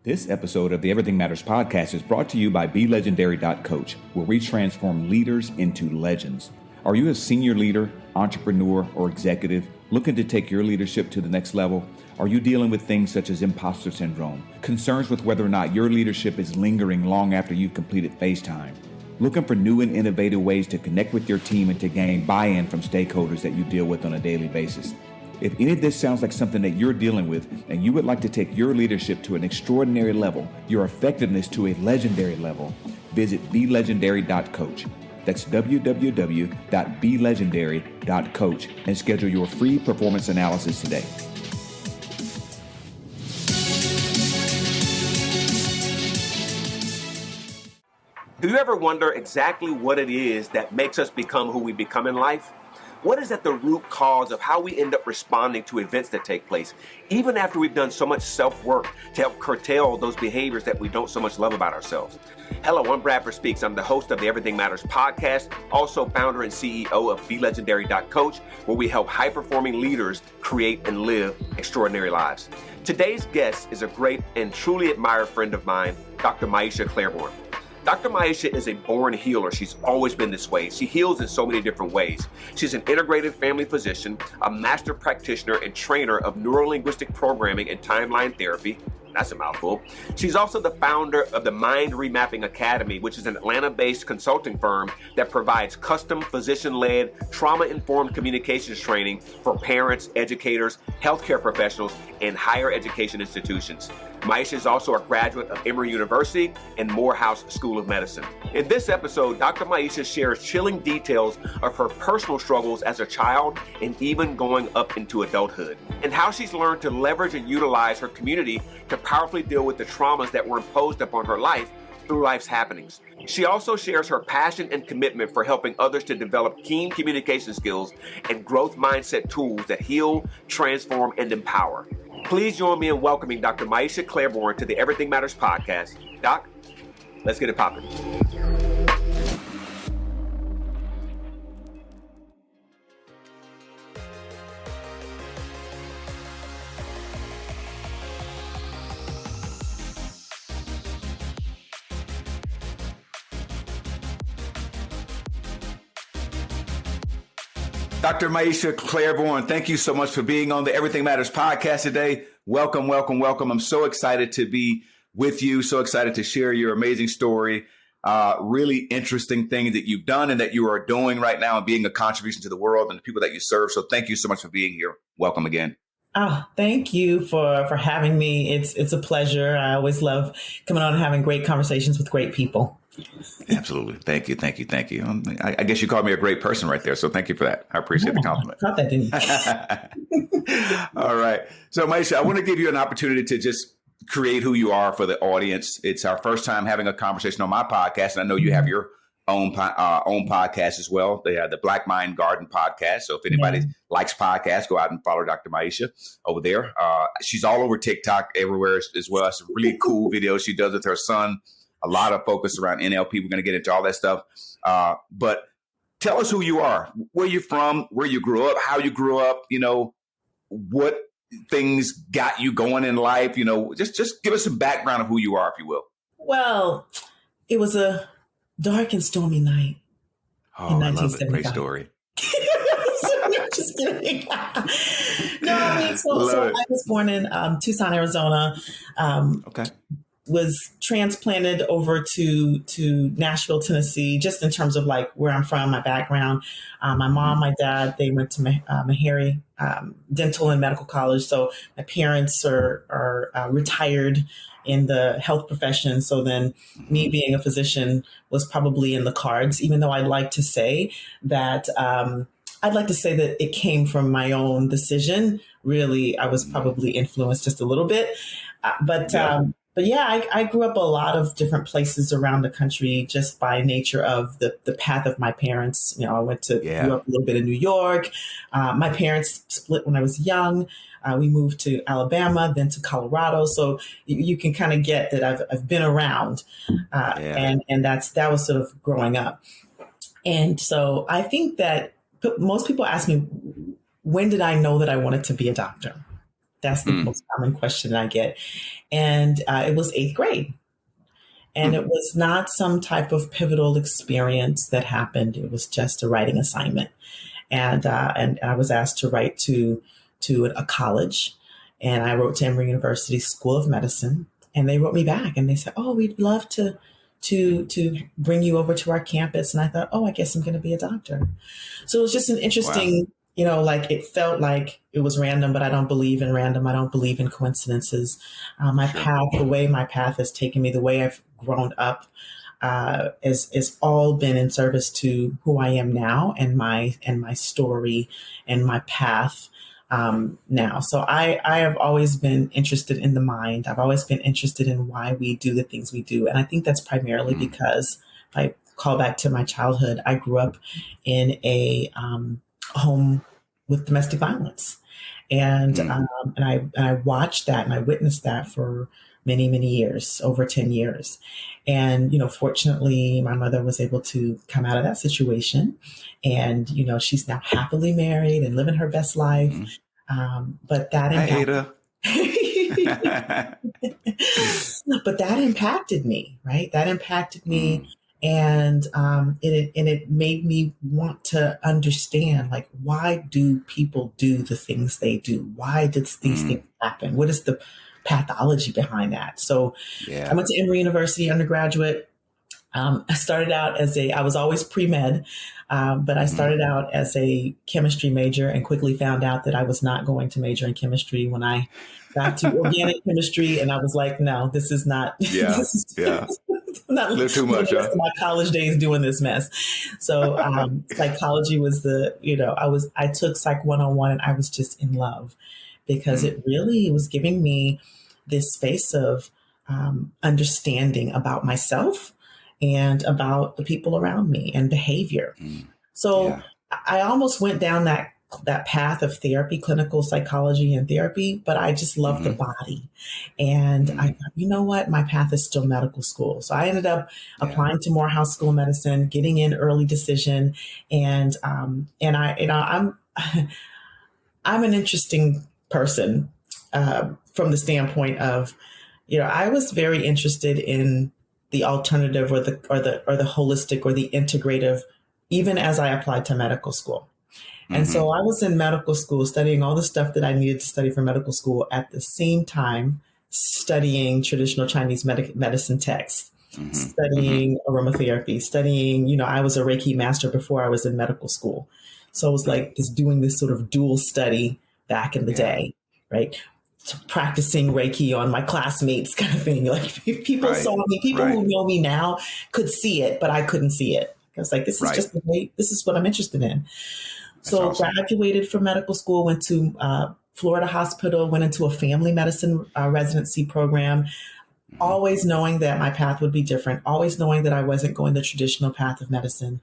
This episode of the Everything Matters podcast is brought to you by BeLegendary.coach, where we transform leaders into legends. Are you a senior leader, entrepreneur, or executive looking to take your leadership to the next level? Are you dealing with things such as imposter syndrome, concerns with whether or not your leadership is lingering long after you've completed face time? Looking for new and innovative ways to connect with your team and to gain buy-in from stakeholders that you deal with on a daily basis? If any of this sounds like something that you're dealing with and you would like to take your leadership to an extraordinary level, your effectiveness to a legendary level, visit BeLegendary.coach. That's www.belegendary.coach and schedule your free performance analysis today. Do you ever wonder exactly what it is that makes us become who we become in life? What is at the root cause of how we end up responding to events that take place, even after we've done so much self-work to help curtail those behaviors that we don't so much love about ourselves? Hello, I'm Bradford Speaks. I'm the host of the Everything Matters podcast, also founder and CEO of BeLegendary.coach, where we help high-performing leaders create and live extraordinary lives. Today's guest is a great and truly admired friend of mine, Dr. Maiysha Clairborne. Dr. Maiysha is a born healer. She's always been this way. She heals in so many different ways. She's an integrated family physician, a master practitioner and trainer of neurolinguistic programming and timeline therapy. That's a mouthful. She's also the founder of the Mind Remapping Academy, which is an Atlanta-based consulting firm that provides custom physician-led, trauma-informed communications training for parents, educators, healthcare professionals, and higher education institutions. Maiysha is also a graduate of Emory University and Morehouse School of Medicine. In this episode, Dr. Maiysha shares chilling details of her personal struggles as a child and even going up into adulthood, and how she's learned to leverage and utilize her community to powerfully deal with the traumas that were imposed upon her life through life's happenings. She also shares her passion and commitment for helping others to develop keen communication skills and growth mindset tools that heal, transform, and empower. Please join me in welcoming Dr. Maiysha Clairborne to the Everything Matters podcast. Doc, let's get it popping. Dr. Maiysha Clairborne, thank you so much for being on the Everything Matters podcast today. Welcome, welcome, welcome. I'm so excited to be with you, so excited to share your amazing story, really interesting things that you've done and that you are doing right now and being a contribution to the world and the people that you serve. So thank you so much for being here. Welcome again. Oh, thank you for having me. It's a pleasure. I always love coming on and having great conversations with great people. Absolutely. Thank you. Thank you. Thank you. I guess you called me a great person right there. So thank you for that. I appreciate the compliment. I thought that, didn't you? All right. So Maiysha, I want to give you an opportunity to just create who you are for the audience. It's our first time having a conversation on my podcast. And I know you have your own podcast as well. They have the Black Mind Garden podcast. So if anybody likes podcasts, go out and follow Dr. Maiysha over there. She's all over TikTok everywhere as well. Some really cool videos she does with her son. A lot of focus around NLP. We're going to get into all that stuff. But tell us who you are, where you're from, where you grew up, how you grew up, what things got you going in life, just give us some background of who you are, if you will. Well, it was a dark and stormy night in 1975. I love it. Great story. Just kidding. No, I mean, so I was born in Tucson, Arizona. Okay. Was transplanted over to Nashville, Tennessee, just in terms of like where I'm from, my background. My mom, my dad, they went to Meharry Dental and Medical College. So my parents are retired in the health profession. So then me being a physician was probably in the cards, even though I'd like to say that it came from my own decision. Really, I was probably influenced just a little bit. But yeah, I grew up a lot of different places around the country just by nature of the path of my parents. I grew up a little bit in New York. My parents split when I was young. We moved to Alabama, then to Colorado. So you can kind of get that I've been around, and that was sort of growing up. And so I think that most people ask me, when did I know that I wanted to be a doctor? That's the most common question I get. And it was eighth grade. And it was not some type of pivotal experience that happened. It was just a writing assignment. And I was asked to write to a college. And I wrote to Emory University School of Medicine. And they wrote me back and they said, oh, we'd love to bring you over to our campus. And I thought, oh, I guess I'm going to be a doctor. So it was just an interesting, like it felt like it was random, but I don't believe in random. I don't believe in coincidences. My path, the way my path has taken me, the way I've grown up, is all been in service to who I am now and my story and my path now. So I have always been interested in the mind. I've always been interested in why we do the things we do. And I think that's primarily because if I call back to my childhood, I grew up in a home with domestic violence. And I watched that and I witnessed that for many, many years, over 10 years. And, fortunately, my mother was able to come out of that situation. And, she's now happily married and living her best life. But that impacted me, right? That impacted me. And it made me want to understand, like, why do people do the things they do? Why does these things happen? What is the pathology behind that? So I went to Emory University undergraduate. I started out I was always pre-med, but I started out as a chemistry major and quickly found out that I was not going to major in chemistry when I got to organic chemistry. And I was like, no, this is not, not live too much, huh? My college days doing this mess. So psychology was I took Psych 101 and I was just in love because it really was giving me this space of understanding about myself and about the people around me and behavior. So I almost went down that path of therapy, clinical psychology and therapy, but I just love the body. And I thought, you know what? My path is still medical school. So I ended up applying to Morehouse School of Medicine, getting in early decision. And I'm an interesting person from the standpoint of, I was very interested in the alternative or the holistic or the integrative, even as I applied to medical school. And so I was in medical school studying all the stuff that I needed to study for medical school at the same time studying traditional Chinese medicine texts, studying aromatherapy, studying, I was a Reiki master before I was in medical school. So I was like just doing this sort of dual study back in the day, right? Practicing Reiki on my classmates kind of thing. Like if people saw me, people who know me now could see it, but I couldn't see it. I was like, this is just the way, this is what I'm interested in. So graduated from medical school, went to Florida Hospital, went into a family medicine residency program, always knowing that my path would be different, always knowing that I wasn't going the traditional path of medicine.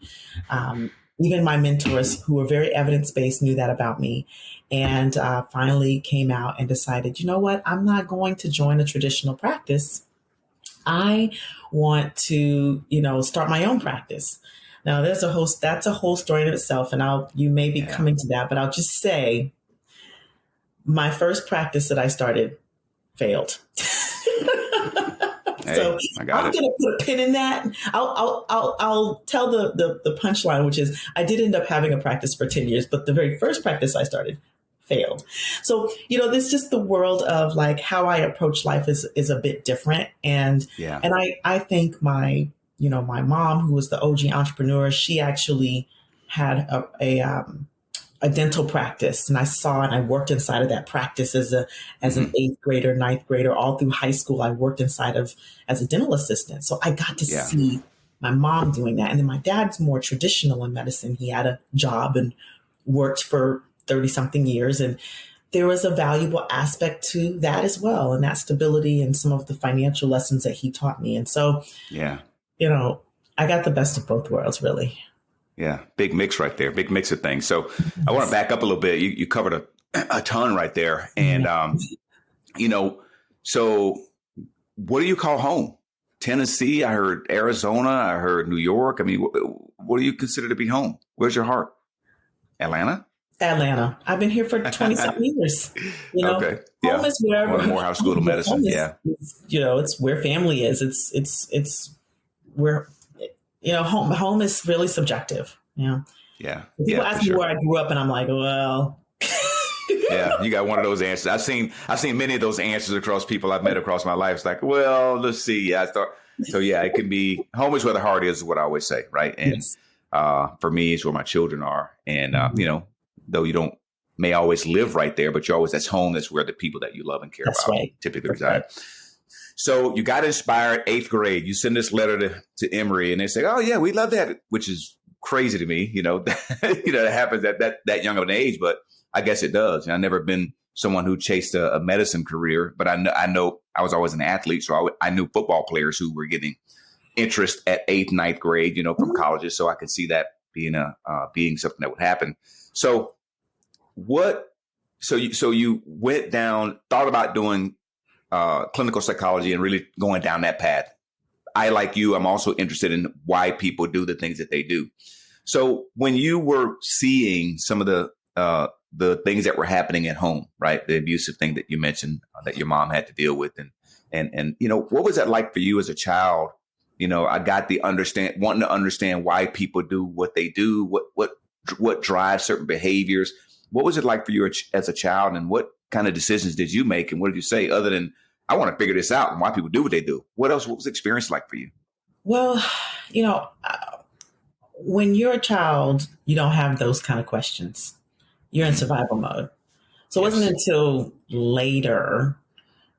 Even my mentors, who were very evidence-based, knew that about me. And finally came out and decided, you know what, I'm not going to join a traditional practice. I want to, start my own practice. Now that's a whole story in itself. And you may be coming to that, but I'll just say my first practice that I started failed. So I'm going to put a pin in that. I'll tell the punchline, which is I did end up having a practice for 10 years, but the very first practice I started failed. So, this just the world of like how I approach life is a bit different. And I think my mom, who was the OG entrepreneur, she actually had a dental practice, and I worked inside of that practice as an 8th grader, 9th grader, all through high school. I worked inside as a dental assistant. So I got to see my mom doing that. And then my dad's more traditional in medicine. He had a job and worked for 30 something years. And there was a valuable aspect to that as well. And that stability and some of the financial lessons that he taught me. And so, I got the best of both worlds, really. Yeah. Big mix right there. Big mix of things. So I want to back up a little bit. You covered a ton right there. And, so what do you call home? Tennessee? I heard Arizona. I heard New York. I mean, what do you consider to be home? Where's your heart? Atlanta? Atlanta. I've been here for 20 something years. You know, Okay. home Yeah. is wherever. One Morehouse School of Medicine. Home Yeah. is, you know, it's where family is. It's where, you know, home is really subjective. You know, Yeah. people Yeah, ask for me sure. where I grew up, and I'm like, well, Yeah, you got one of those answers. I've seen many of those answers across people I've met across my life. It's like, well, let's see. Yeah, so yeah, it can be home is where the heart is what I always say, right? And yes. for me, it's where my children are. And Mhm. you know, though you don't may always live right there, but you're always that's home. That's where the people that you love and care That's about right. typically That's reside. right. So you got inspired 8th grade. You send this letter to Emory, and they say, "Oh yeah, we love that," which is crazy to me. You know, you know that happens at that young of an age, but I guess it does. And I've never been someone who chased a medicine career, but I know I was always an athlete, so I knew football players who were getting interest at 8th, 9th grade, you know, from Mhm. colleges. So I could see that being something that would happen. So what? So you went down, thought about doing clinical psychology and really going down that path. I, like you, I'm also interested in why people do the things that they do. So when you were seeing some of the things that were happening at home, right? The abusive thing that you mentioned that your mom had to deal with, and you know, what was that like for you as a child? You know, I got the wanting to understand why people do what they do, what drives certain behaviors. What was it like for you as a child, and what kind of decisions did you make, and what did you say other than I want to figure this out and why people do what they do? What else? What was the experience like for you? Well, you know, when you're a child, you don't have those kind of questions. You're in Mhm. survival mode. So it wasn't Yes. until later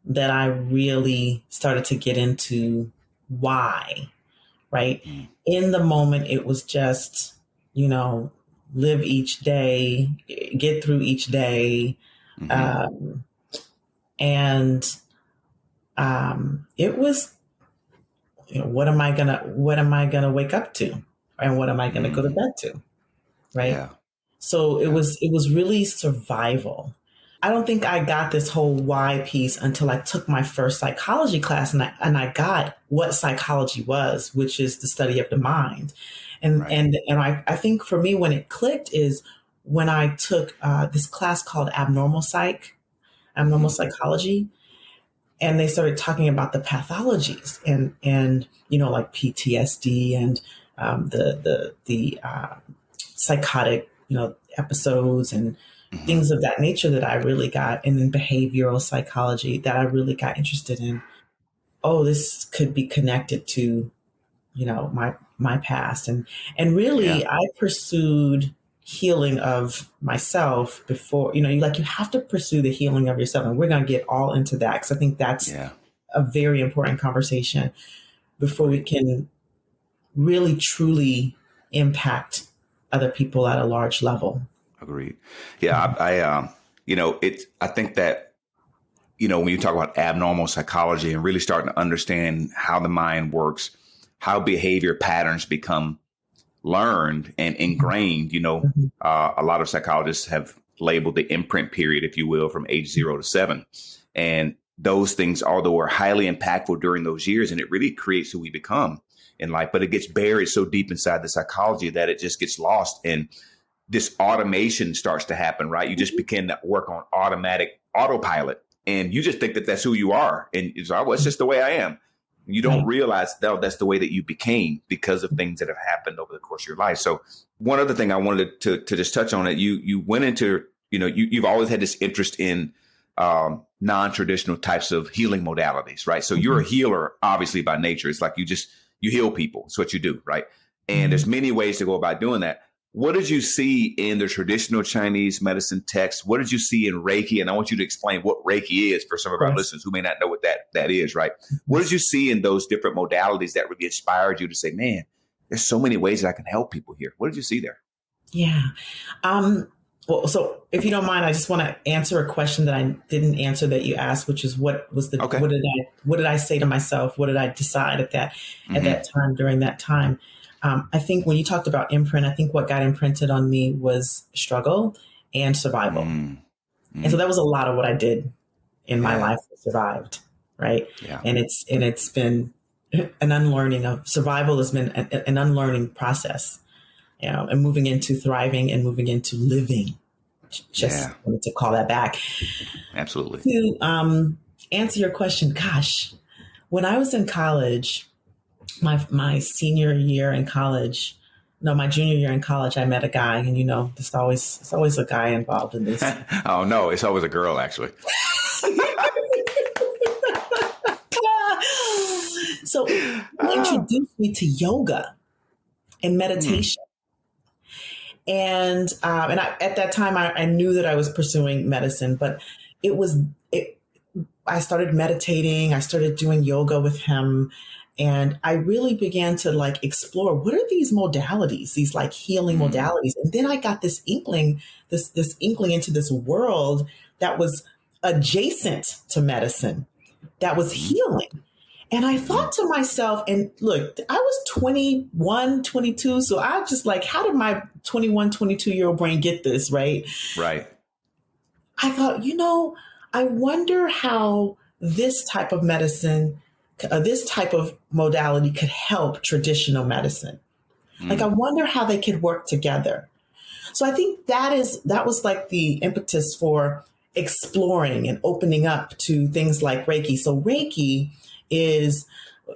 that I really started to get into why, right? Mm. In the moment, it was just, you know, live each day, get through each day. Hmm. Um, and it was, you know, what am I gonna wake up to? And what am I gonna go to Mm. bed to? Right. Yeah. So Yeah. it was really survival. I don't think I got this whole why piece until I took my first psychology class and I got what psychology was, which is the study of the mind. Right. I think for me when it clicked is when I took this class called abnormal Hmm. psychology, and they started talking about the pathologies and you know like PTSD and the psychotic, you know, episodes and Hmm. things of that nature that I really got, and then behavioral psychology that I really got interested in. Oh, this could be connected to, you know, my past, and Yeah. really I pursued healing of myself before, you know, you have to pursue the healing of yourself, and we're going to get all into that because I think that's Yeah. a very important conversation before we Agreed. can really truly impact other people at a large level. Agreed. Yeah. You know, I think that, you know, when you talk about abnormal psychology and really starting to understand how the mind works, how behavior patterns become learned and ingrained, you know, Mhm. a lot of psychologists have labeled the imprint period, if you will, from age 0 to 7. And those things, although are highly impactful during those years, and it really creates who we become in life, but it gets buried so deep inside the psychology that it just gets lost. And this automation starts to happen, right? You just begin to work on automatic autopilot, and you just think that that's who you are. And it's, oh, well, it's just the way I am. You don't Right. realize that that's the way that you became because of things that have happened over the course of your life. So one other thing I wanted to just touch on it, you went into, you know, you've always had this interest in non-traditional types of healing modalities, right? So you're a Mhm. healer, obviously by nature. It's like you heal people. It's what you do, right? And Mhm. there's many ways to go about doing that. What did you see in the traditional Chinese medicine text? What did you see in Reiki? And I want you to explain what Reiki is for some of Of our course. listeners who may not know what that is, right? What did you see in those different modalities that really inspired you to say, man, there's so many ways that I can help people here? What did you see there? Yeah. Um, well, so if you don't mind, I just want to answer a question that I didn't answer that you asked, which is Okay. what did I say to myself? What did I decide at Mm-hmm. that time during that time? I think when you talked about imprint, I think what got imprinted on me was struggle and survival. And so Mm-hmm. that was a lot of what I did in my Yeah. life that survived, right? Yeah. And it's been an unlearning of survival has been an unlearning process, you know, and moving into thriving and moving into living, Just wanted to call that back. Absolutely. To answer your question, gosh, when I was in college, my senior year in college, no, my junior year in college, I met a guy, and it's always a guy involved in this. Oh no, it's always a girl, actually. So he introduced me to yoga and meditation. And at that time, I knew that I was pursuing medicine, but I started meditating. I started doing yoga with him. And I really began to explore, what are these modalities, these healing modalities? And then I got this inkling into this world that was adjacent to medicine, that was healing. And I thought to myself, and look, I was 21, 22. So I just how did my 21, 22-year-old brain get this, right? Right. I thought, I wonder how this type of medicine, this type of modality could help traditional medicine. I wonder how they could work together. So I think that was the impetus for exploring and opening up to things like Reiki. So Reiki is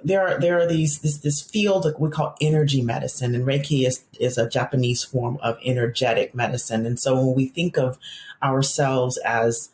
there are this field that we call energy medicine, and Reiki is a Japanese form of energetic medicine. And so when we think of ourselves as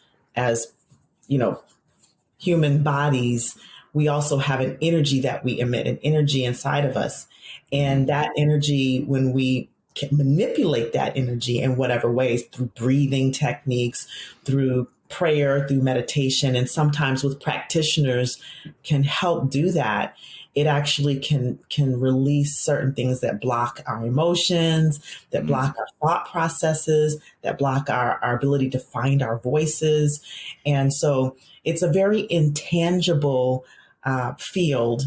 human bodies, we also have an energy that we emit, an energy inside of us. And that energy, when we can manipulate that energy in whatever ways, through breathing techniques, through prayer, through meditation, and sometimes with practitioners can help do that, it actually can release certain things that block our emotions, that block our thought processes, that block our ability to find our voices. And so it's a very intangible field.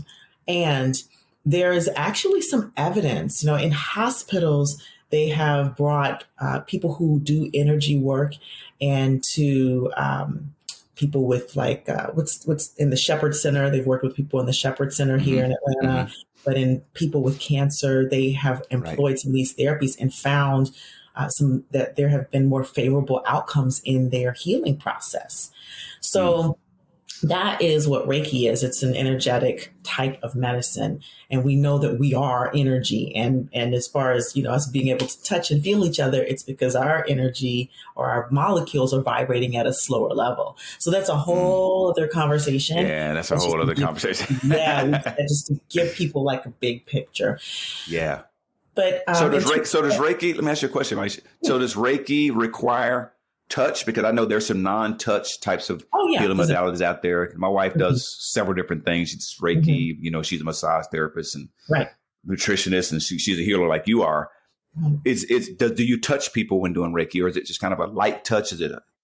And there is actually some evidence, in hospitals, they have brought people who do energy work, and to people with what's in the Shepherd Center. They've worked with people in the Shepherd Center here in Atlanta, but in people with cancer, they have employed some of these therapies and found that there have been more favorable outcomes in their healing process. So that is what Reiki is. It's an energetic type of medicine. And we know that we are energy. And as far as, us being able to touch and feel each other, it's because our energy or our molecules are vibrating at a slower level. So that's a whole other conversation. Yeah, that's a whole other conversation. Just to give people a big picture. Yeah. But so does Reiki, let me ask you a question, Maiysha. So does Reiki require touch? Because I know there's some non-touch types of healing modalities out there. My wife does several different things. She's Reiki, she's a massage therapist and nutritionist, and she's a healer like you are. Do you touch people when doing Reiki, or is it just kind of a light touch?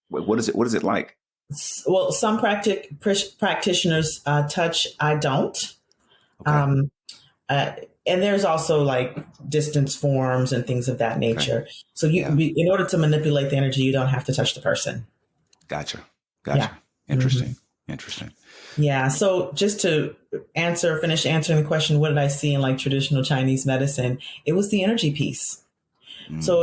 What is it like? Well, some practitioners touch. I don't. Okay. And there's also distance forms and things of that nature. Okay. So in order to manipulate the energy, you don't have to touch the person. Gotcha. Yeah. Interesting. Yeah. So just to finish answering the question, what did I see in traditional Chinese medicine? It was the energy piece. So,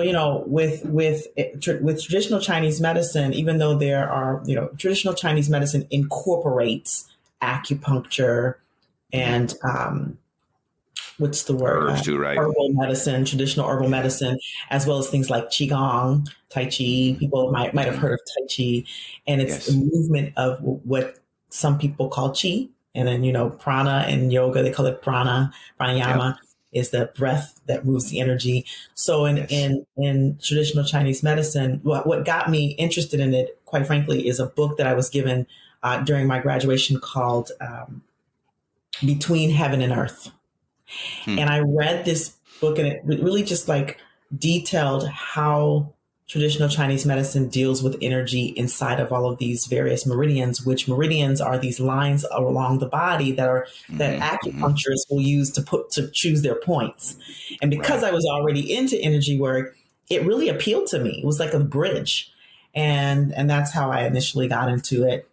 with traditional Chinese medicine, even though there are, traditional Chinese medicine incorporates acupuncture and, what's the word? Herbs too, right? Herbal medicine, traditional herbal medicine, as well as things like Qigong, Tai Chi. People might have heard of Tai Chi. And it's the movement of what some people call Qi. And then, prana and yoga, they call it pranayama is the breath that moves the energy. So in traditional Chinese medicine, what got me interested in it, quite frankly, is a book that I was given during my graduation called Between Heaven and Earth. And I read this book, and it really just detailed how traditional Chinese medicine deals with energy inside of all of these various meridians, which meridians are these lines along the body that acupuncturists will use to choose their points. And because I was already into energy work, it really appealed to me. It was like a bridge. And that's how I initially got into it.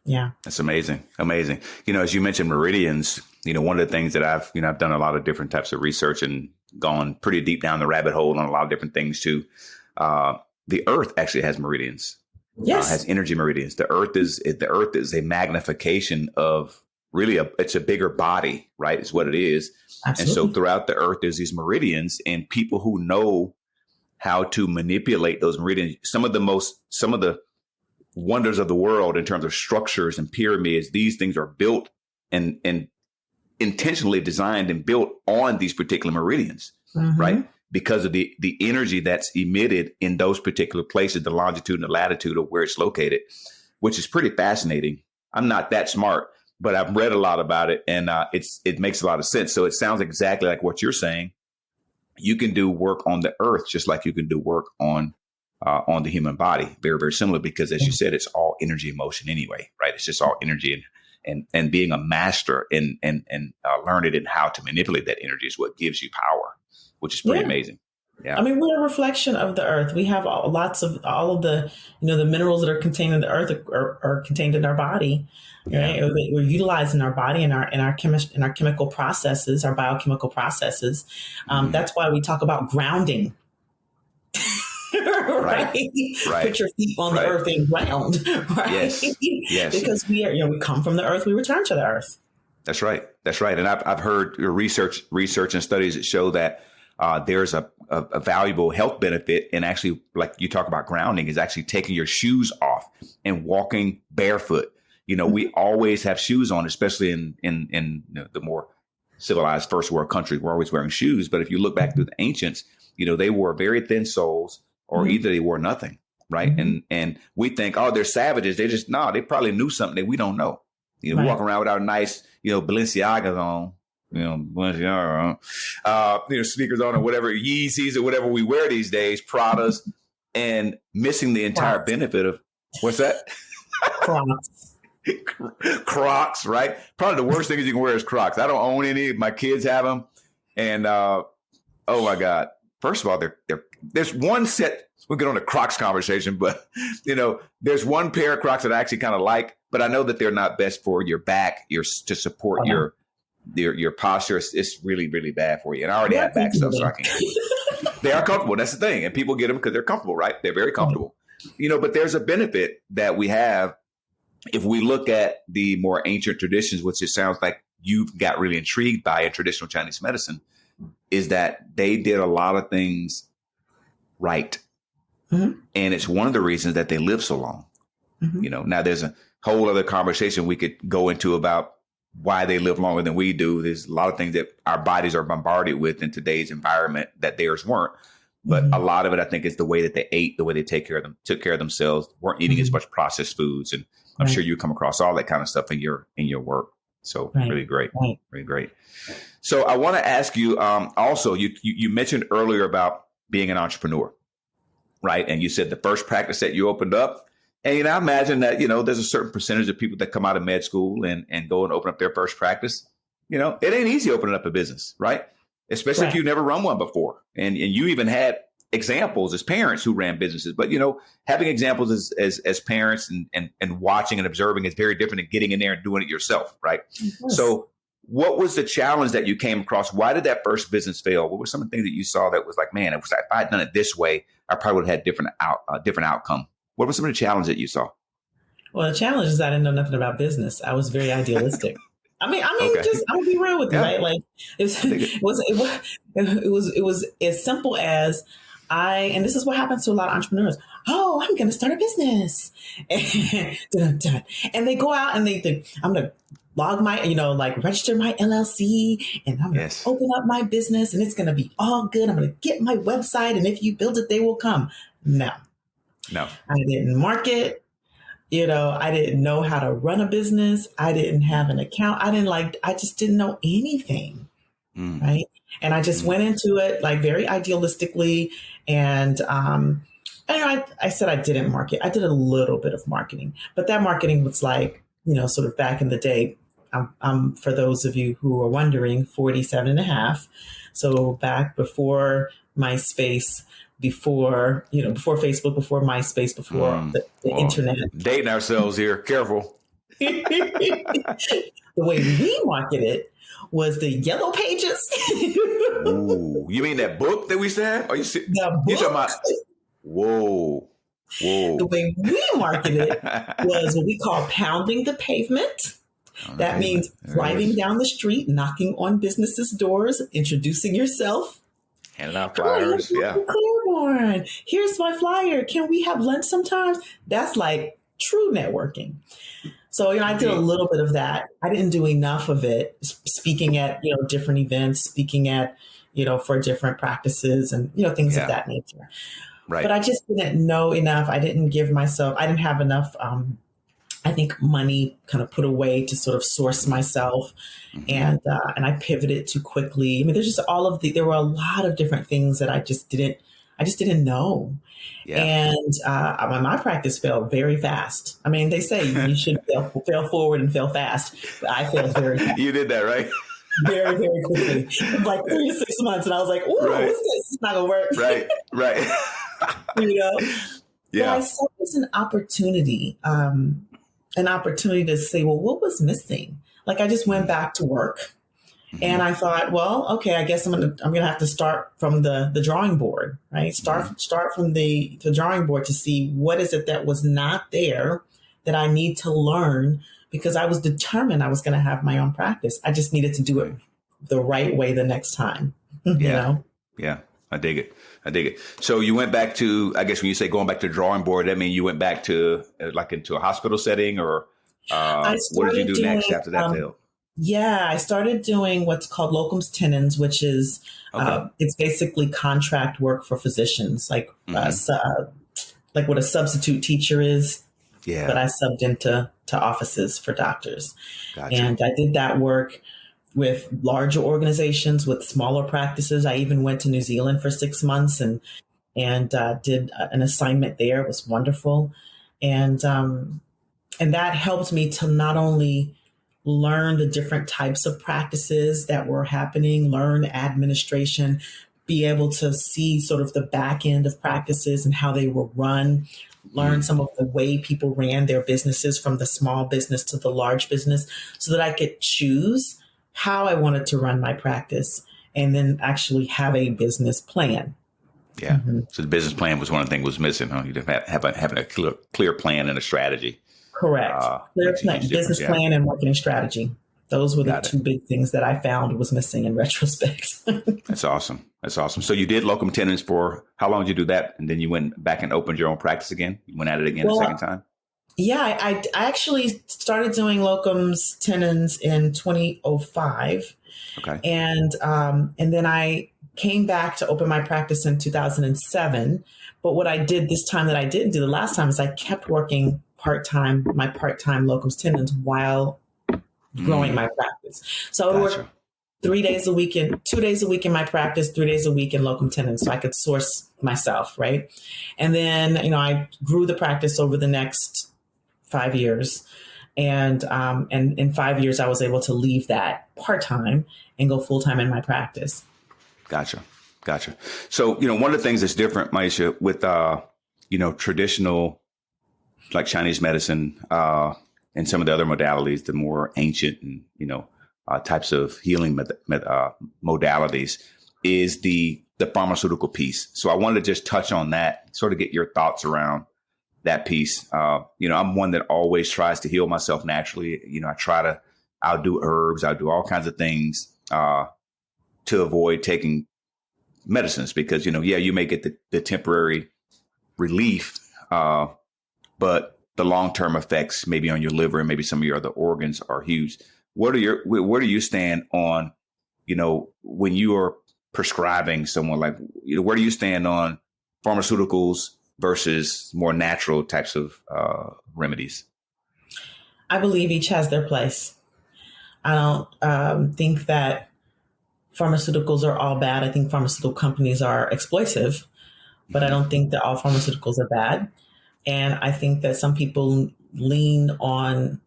Yeah. That's amazing. Amazing. As you mentioned meridians, one of the things that I've done a lot of different types of research and gone pretty deep down the rabbit hole on a lot of different things too. the Earth actually has meridians. Yes. Has energy meridians. The Earth is a magnification of really it's a bigger body, right? Is what it is. Absolutely. And so throughout the Earth, there's these meridians, and people who know how to manipulate those meridians, some of the wonders of the world in terms of structures and pyramids, these things are built and intentionally designed and built on these particular meridians, right? Because of the energy that's emitted in those particular places, the longitude and the latitude of where it's located, which is pretty fascinating. I'm not that smart, but I've read a lot about it, and it makes a lot of sense. So it sounds exactly like what you're saying. You can do work on the Earth just like you can do work on the human body. Very, very similar, because as you said, it's all energy and motion anyway, right? It's just all energy, and being a master and learning in how to manipulate that energy is what gives you power, which is pretty amazing. Yeah. I mean, we're a reflection of the Earth. We have lots of all of the, the minerals that are contained in the Earth are contained in our body. Right? Yeah. We're utilizing our body in our chemical processes, our biochemical processes. That's why we talk about grounding. Right. Put your feet on the earth and ground. Right. Yes. Because we come from the Earth, we return to the Earth. That's right. And I've heard research and studies that show that there's a valuable health benefit in actually, like you talk about grounding, is actually taking your shoes off and walking barefoot. We always have shoes on, especially in the more civilized first world countries. We're always wearing shoes. But if you look back to the ancients, they wore very thin soles, or either they wore nothing. Right. And we think, oh, they're savages. They probably knew something that we don't know. We walk around with our nice, Balenciagas on. Sneakers on, or whatever, Yeezys or whatever we wear these days, Pradas, and missing the entire benefit of what's that? Crocs, right? Probably the worst thing you can wear is Crocs. I don't own any. My kids have them, and oh my God! First of all, there's one set. We'll get on the Crocs conversation, but there's one pair of Crocs that I actually kind of like, but I know that they're not best for your back, to support your posture. It's really, really bad for you. And I already have back stuff, so I can't. They are comfortable. That's the thing. And people get them because they're comfortable, right? They're very comfortable. But there's a benefit that we have if we look at the more ancient traditions, which it sounds like you got really intrigued by in traditional Chinese medicine, is that they did a lot of things right. And it's one of the reasons that they live so long. Now there's a whole other conversation we could go into about why they live longer than we do. There's a lot of things that our bodies are bombarded with in today's environment that theirs weren't. But a lot of it, I think, is the way that they ate, the way they took care of themselves, weren't eating as much processed foods. And I'm sure you come across all that kind of stuff in your work. So really great. Really great. So I want to ask you also, you mentioned earlier about being an entrepreneur, right? And you said the first practice that you opened up. And I imagine that, there's a certain percentage of people that come out of med school and go and open up their first practice. It ain't easy opening up a business, right? Especially if you've never run one before. And you even had examples as parents who ran businesses. But, having examples as parents and watching and observing is very different than getting in there and doing it yourself, right? So what was the challenge that you came across? Why did that first business fail? What were some of the things that you saw that was like, man, if I had done it this way, I probably would have had different outcome? What were some of the challenges that you saw? Well, the challenge is I didn't know nothing about business. I was very idealistic. I mean, just I'm gonna be real with you, right? Like it was as simple as and this is what happens to a lot of entrepreneurs. Oh, I'm gonna start a business, and they go out and they think I'm gonna log my, register my LLC, and I'm gonna open up my business, and it's gonna be all good. I'm gonna get my website, and if you build it, they will come. No, I didn't market. I didn't know how to run a business. I didn't have an account. I just didn't know anything. Right. And I just went into it like very idealistically. And, I said I didn't market. I did a little bit of marketing, but that marketing was like, sort of back in the day. I'm for those of you who are wondering, 47 and a half. So back before MySpace, before Facebook, before MySpace, before the internet. Dating ourselves here. Careful. The way we marketed was the Yellow Pages. Ooh, you mean that book that we used to have? Are you talking about Whoa. The way we marketed it was what we call pounding the pavement. That means driving down the street, knocking on businesses' doors, introducing yourself. Handing out flyers. Yeah. Clairborne. Here's my flyer. Can we have lunch sometimes? That's like true networking. So, I did a little bit of that. I didn't do enough of it, speaking at, different events, speaking at, for different practices and, things of that nature. Right. But I just didn't know enough. I didn't have enough, I think, money kind of put away to sort of source myself. And I pivoted too quickly. I mean, there were a lot of different things that I just didn't know. Yeah. And my practice failed very fast. I mean, they say you should fail forward and fail fast. But I failed very fast. You did that, right? Very, very quickly. It was like 3 to 6 months. And I was like, ooh, what's this? It's not going to work. Right. But I saw it as an opportunity to say, well, what was missing? Like, I just went back to work. And I thought, well, okay, I guess I'm gonna have to start from the drawing board, right? Start from the drawing board to see what is it that was not there that I need to learn, because I was determined I was going to have my own practice. I just needed to do it the right way the next time. Yeah, I dig it. So you went back to, I guess when you say going back to the drawing board, that means you went back to into a hospital setting, or what did you do next after that failed? Yeah, I started doing what's called locums tenens, which is it's basically contract work for physicians, like what a substitute teacher is. Yeah, but I subbed into offices for doctors. Gotcha. And I did that work with larger organizations, with smaller practices. I even went to New Zealand for 6 months and did an assignment there. It was wonderful, and that helped me to not only learn the different types of practices that were happening, learn administration, be able to see sort of the back end of practices and how they were run, learn some of the way people ran their businesses from the small business to the large business, so that I could choose how I wanted to run my practice and then actually have a business plan. Yeah. Mm-hmm. So the business plan was one of the things was missing, huh? You having a clear plan and a strategy. Correct. Clear plan, business plan and marketing strategy. Those were the two big things that I found was missing in retrospect. That's awesome. So you did locum tenens for, how long did you do that? And then you went back and opened your own practice again? You went at it again the second time? Yeah, I actually started doing locums tenens in 2005. Okay. And then I came back to open my practice in 2007. But what I did this time that I didn't do the last time is I kept working my part-time locums tenens while growing my practice. So I would work 3 days a week and 2 days a week in my practice, 3 days a week in locum tenens, so I could source myself, right? And then, I grew the practice over the next 5 years. And in 5 years, I was able to leave that part-time and go full-time in my practice. Gotcha. So, one of the things that's different, Maiysha, with, traditional, like Chinese medicine, and some of the other modalities, the more ancient and, types of healing modalities, is the pharmaceutical piece. So I wanted to just touch on that, sort of get your thoughts around that piece. I'm one that always tries to heal myself naturally. I'll do herbs, I'll do all kinds of things to avoid taking medicines, because, you may get the temporary relief, but the long-term effects maybe on your liver and maybe some of your other organs are huge. Where do you stand on, when you are prescribing someone, like, where do you stand on pharmaceuticals versus more natural types of remedies? I believe each has their place. I don't think that pharmaceuticals are all bad. I think pharmaceutical companies are exploitive, but I don't think that all pharmaceuticals are bad. And I think that some people lean on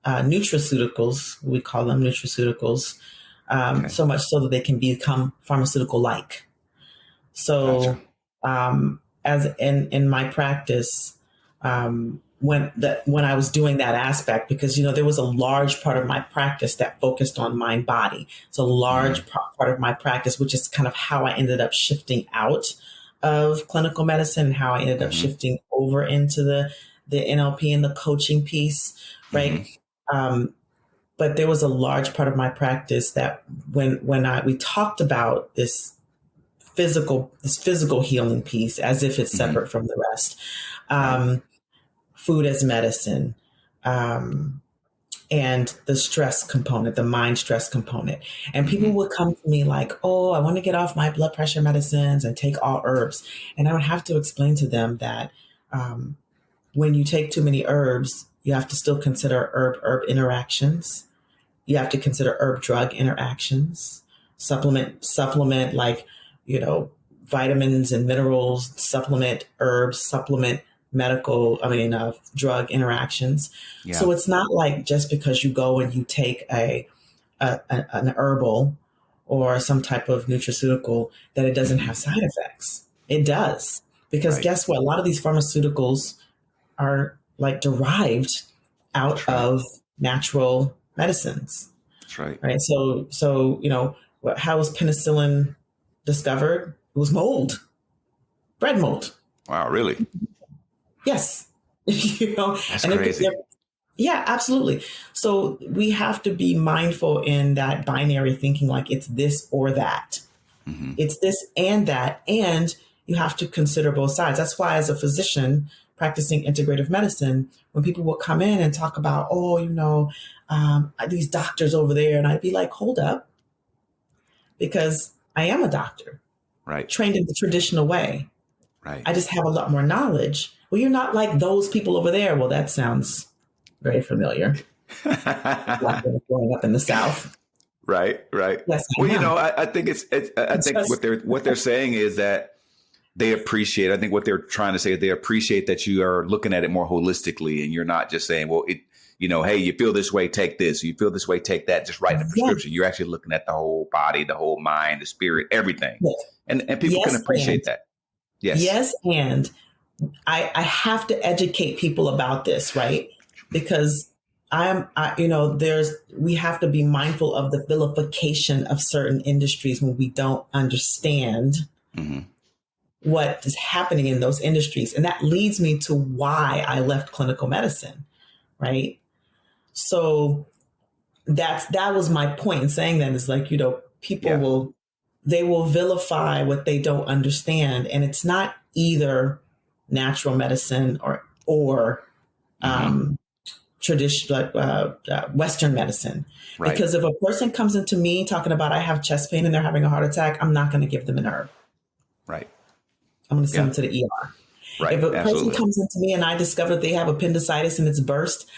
nutraceuticals, we call them nutraceuticals, so much so that they can become pharmaceutical-like. So as in my practice, when I was doing that aspect, because, there was a large part of my practice that focused on mind body. It's a large part of my practice, which is kind of how I ended up shifting out of clinical medicine and how I ended up shifting over into the NLP and the coaching piece, right? But there was a large part of my practice that when we talked about this physical healing piece as if it's separate from the rest, food as medicine, and the stress component, the mind stress component. And people would come to me like, oh, I want to get off my blood pressure medicines and take all herbs. And I would have to explain to them that when you take too many herbs, you have to still consider herb interactions. You have to consider herb drug interactions, supplement like, vitamins and minerals, supplement herbs, supplement drug interactions. Yeah. So it's not like just because you go and you take an herbal or some type of nutraceutical that it doesn't have side effects. It does. Because guess what? A lot of these pharmaceuticals are like derived out of natural medicines. That's right. Right. So, how was penicillin discovered? It was mold, bread mold. Wow. Really? Yes. That's crazy. Yeah, absolutely. So we have to be mindful in that binary thinking, like it's this or that. It's this and that. And you have to consider both sides. That's why as a physician practicing integrative medicine, when people will come in and talk about, these doctors over there, and I'd be like, hold up, because I am a doctor, right? Trained in the traditional way. Right. I just have a lot more knowledge. Well, you're not like those people over there. Well, that sounds very familiar. Like growing up in the South. Right. Yes, well, I think I think what they're saying is that they appreciate. I think what they're trying to say is they appreciate that you are looking at it more holistically, and you're not just saying, well, hey, you feel this way, take this. You feel this way, take that. Just write the prescription. You're actually looking at the whole body, the whole mind, the spirit, everything. Yes. And people can appreciate that. Yes, and I have to educate people about this, right? Because we have to be mindful of the vilification of certain industries when we don't understand what is happening in those industries. And that leads me to why I left clinical medicine, right? So that was my point in saying that, is like, people will vilify what they don't understand. And it's not either natural medicine or traditional Western medicine. Right. Because if a person comes into me talking about I have chest pain and they're having a heart attack, I'm not going to give them an herb. Right. I'm going to send them to the ER. Right. If a person comes into me and I discover they have appendicitis and it's burst,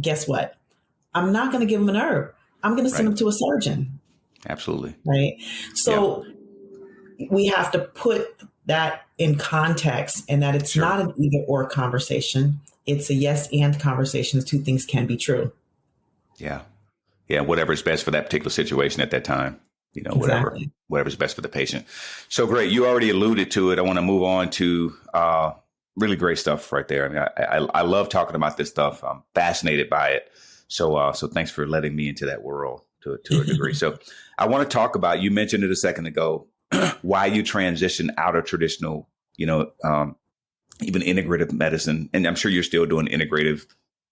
guess what? I'm not going to give them an herb. I'm going to send them to a surgeon. Absolutely. Right. So we have to put that in context, and that it's not an either or conversation. It's a yes and conversation. The two things can be true. Yeah. Yeah. Whatever's best for that particular situation at that time, whatever's best for the patient. So great. You already alluded to it. I want to move on to really great stuff right there. I mean, I love talking about this stuff. I'm fascinated by it. So thanks for letting me into that world to a degree. So I want to talk about, you mentioned it a second ago, why you transitioned out of traditional, even integrative medicine. And I'm sure you're still doing integrative,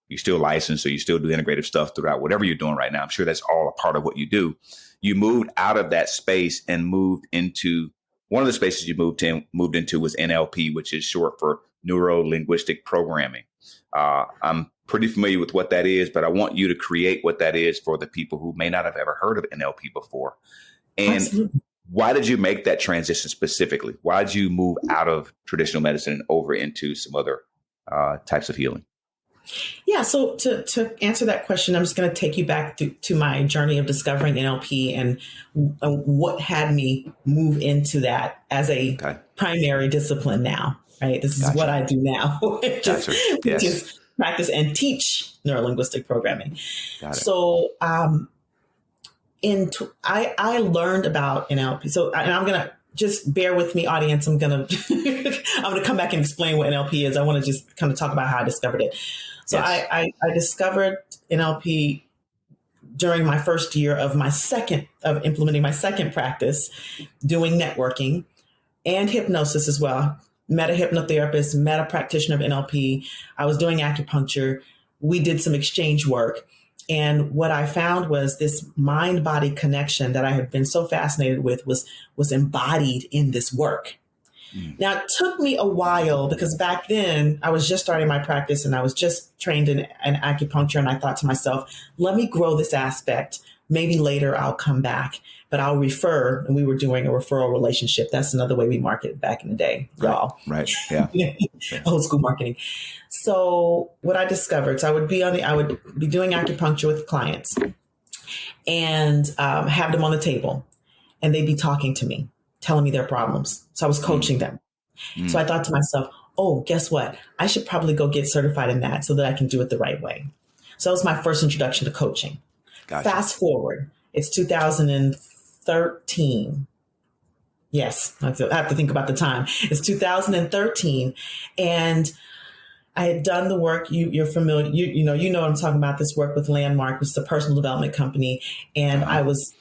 you're still licensed, so you still do integrative stuff throughout whatever you're doing right now. I'm sure that's all a part of what you do. You moved out of that space and moved into one of the spaces you moved into was NLP, which is short for neuro-linguistic programming. I'm pretty familiar with what that is, but I want you to create what that is for the people who may not have ever heard of NLP before. And Absolutely. Why did you make that transition specifically? Why did you move out of traditional medicine and over into some other types of healing? Yeah. So to answer that question, I'm just going to take you back to my journey of discovering NLP and what had me move into that as a primary discipline now, right? This is what I do now, which is practice and teach neurolinguistic programming. So I learned about NLP. So and I'm going to just bear with me, audience. I'm going to come back and explain what NLP is. I want to just kind of talk about how I discovered it. So I discovered NLP during my first year of implementing my second practice, doing networking. and hypnosis as well. Met a hypnotherapist, met a practitioner of NLP. I was doing acupuncture. We did some exchange work. And what I found was this mind-body connection that I had been so fascinated with was embodied in this work. Now, it took me a while because back then I was just starting my practice and I was just trained in acupuncture. And I thought to myself, let me grow this aspect. Maybe later I'll come back, but I'll refer. And we were doing a referral relationship. That's another way we marketed back in the day, y'all. Right. Yeah. Old school marketing. So what I discovered, so I would be doing acupuncture with clients and have them on the table, and they'd be talking to me, telling me their problems. So I was coaching them. So I thought to myself, oh, guess what? I should probably go get certified in that so that I can do it the right way. So that was my first introduction to coaching. Gotcha. Fast forward, it's 2013. Yes, I have to think about the time. It's 2013. And I had done the work. You're familiar. You know what I'm talking about. This work with Landmark, which is a personal development company. And I was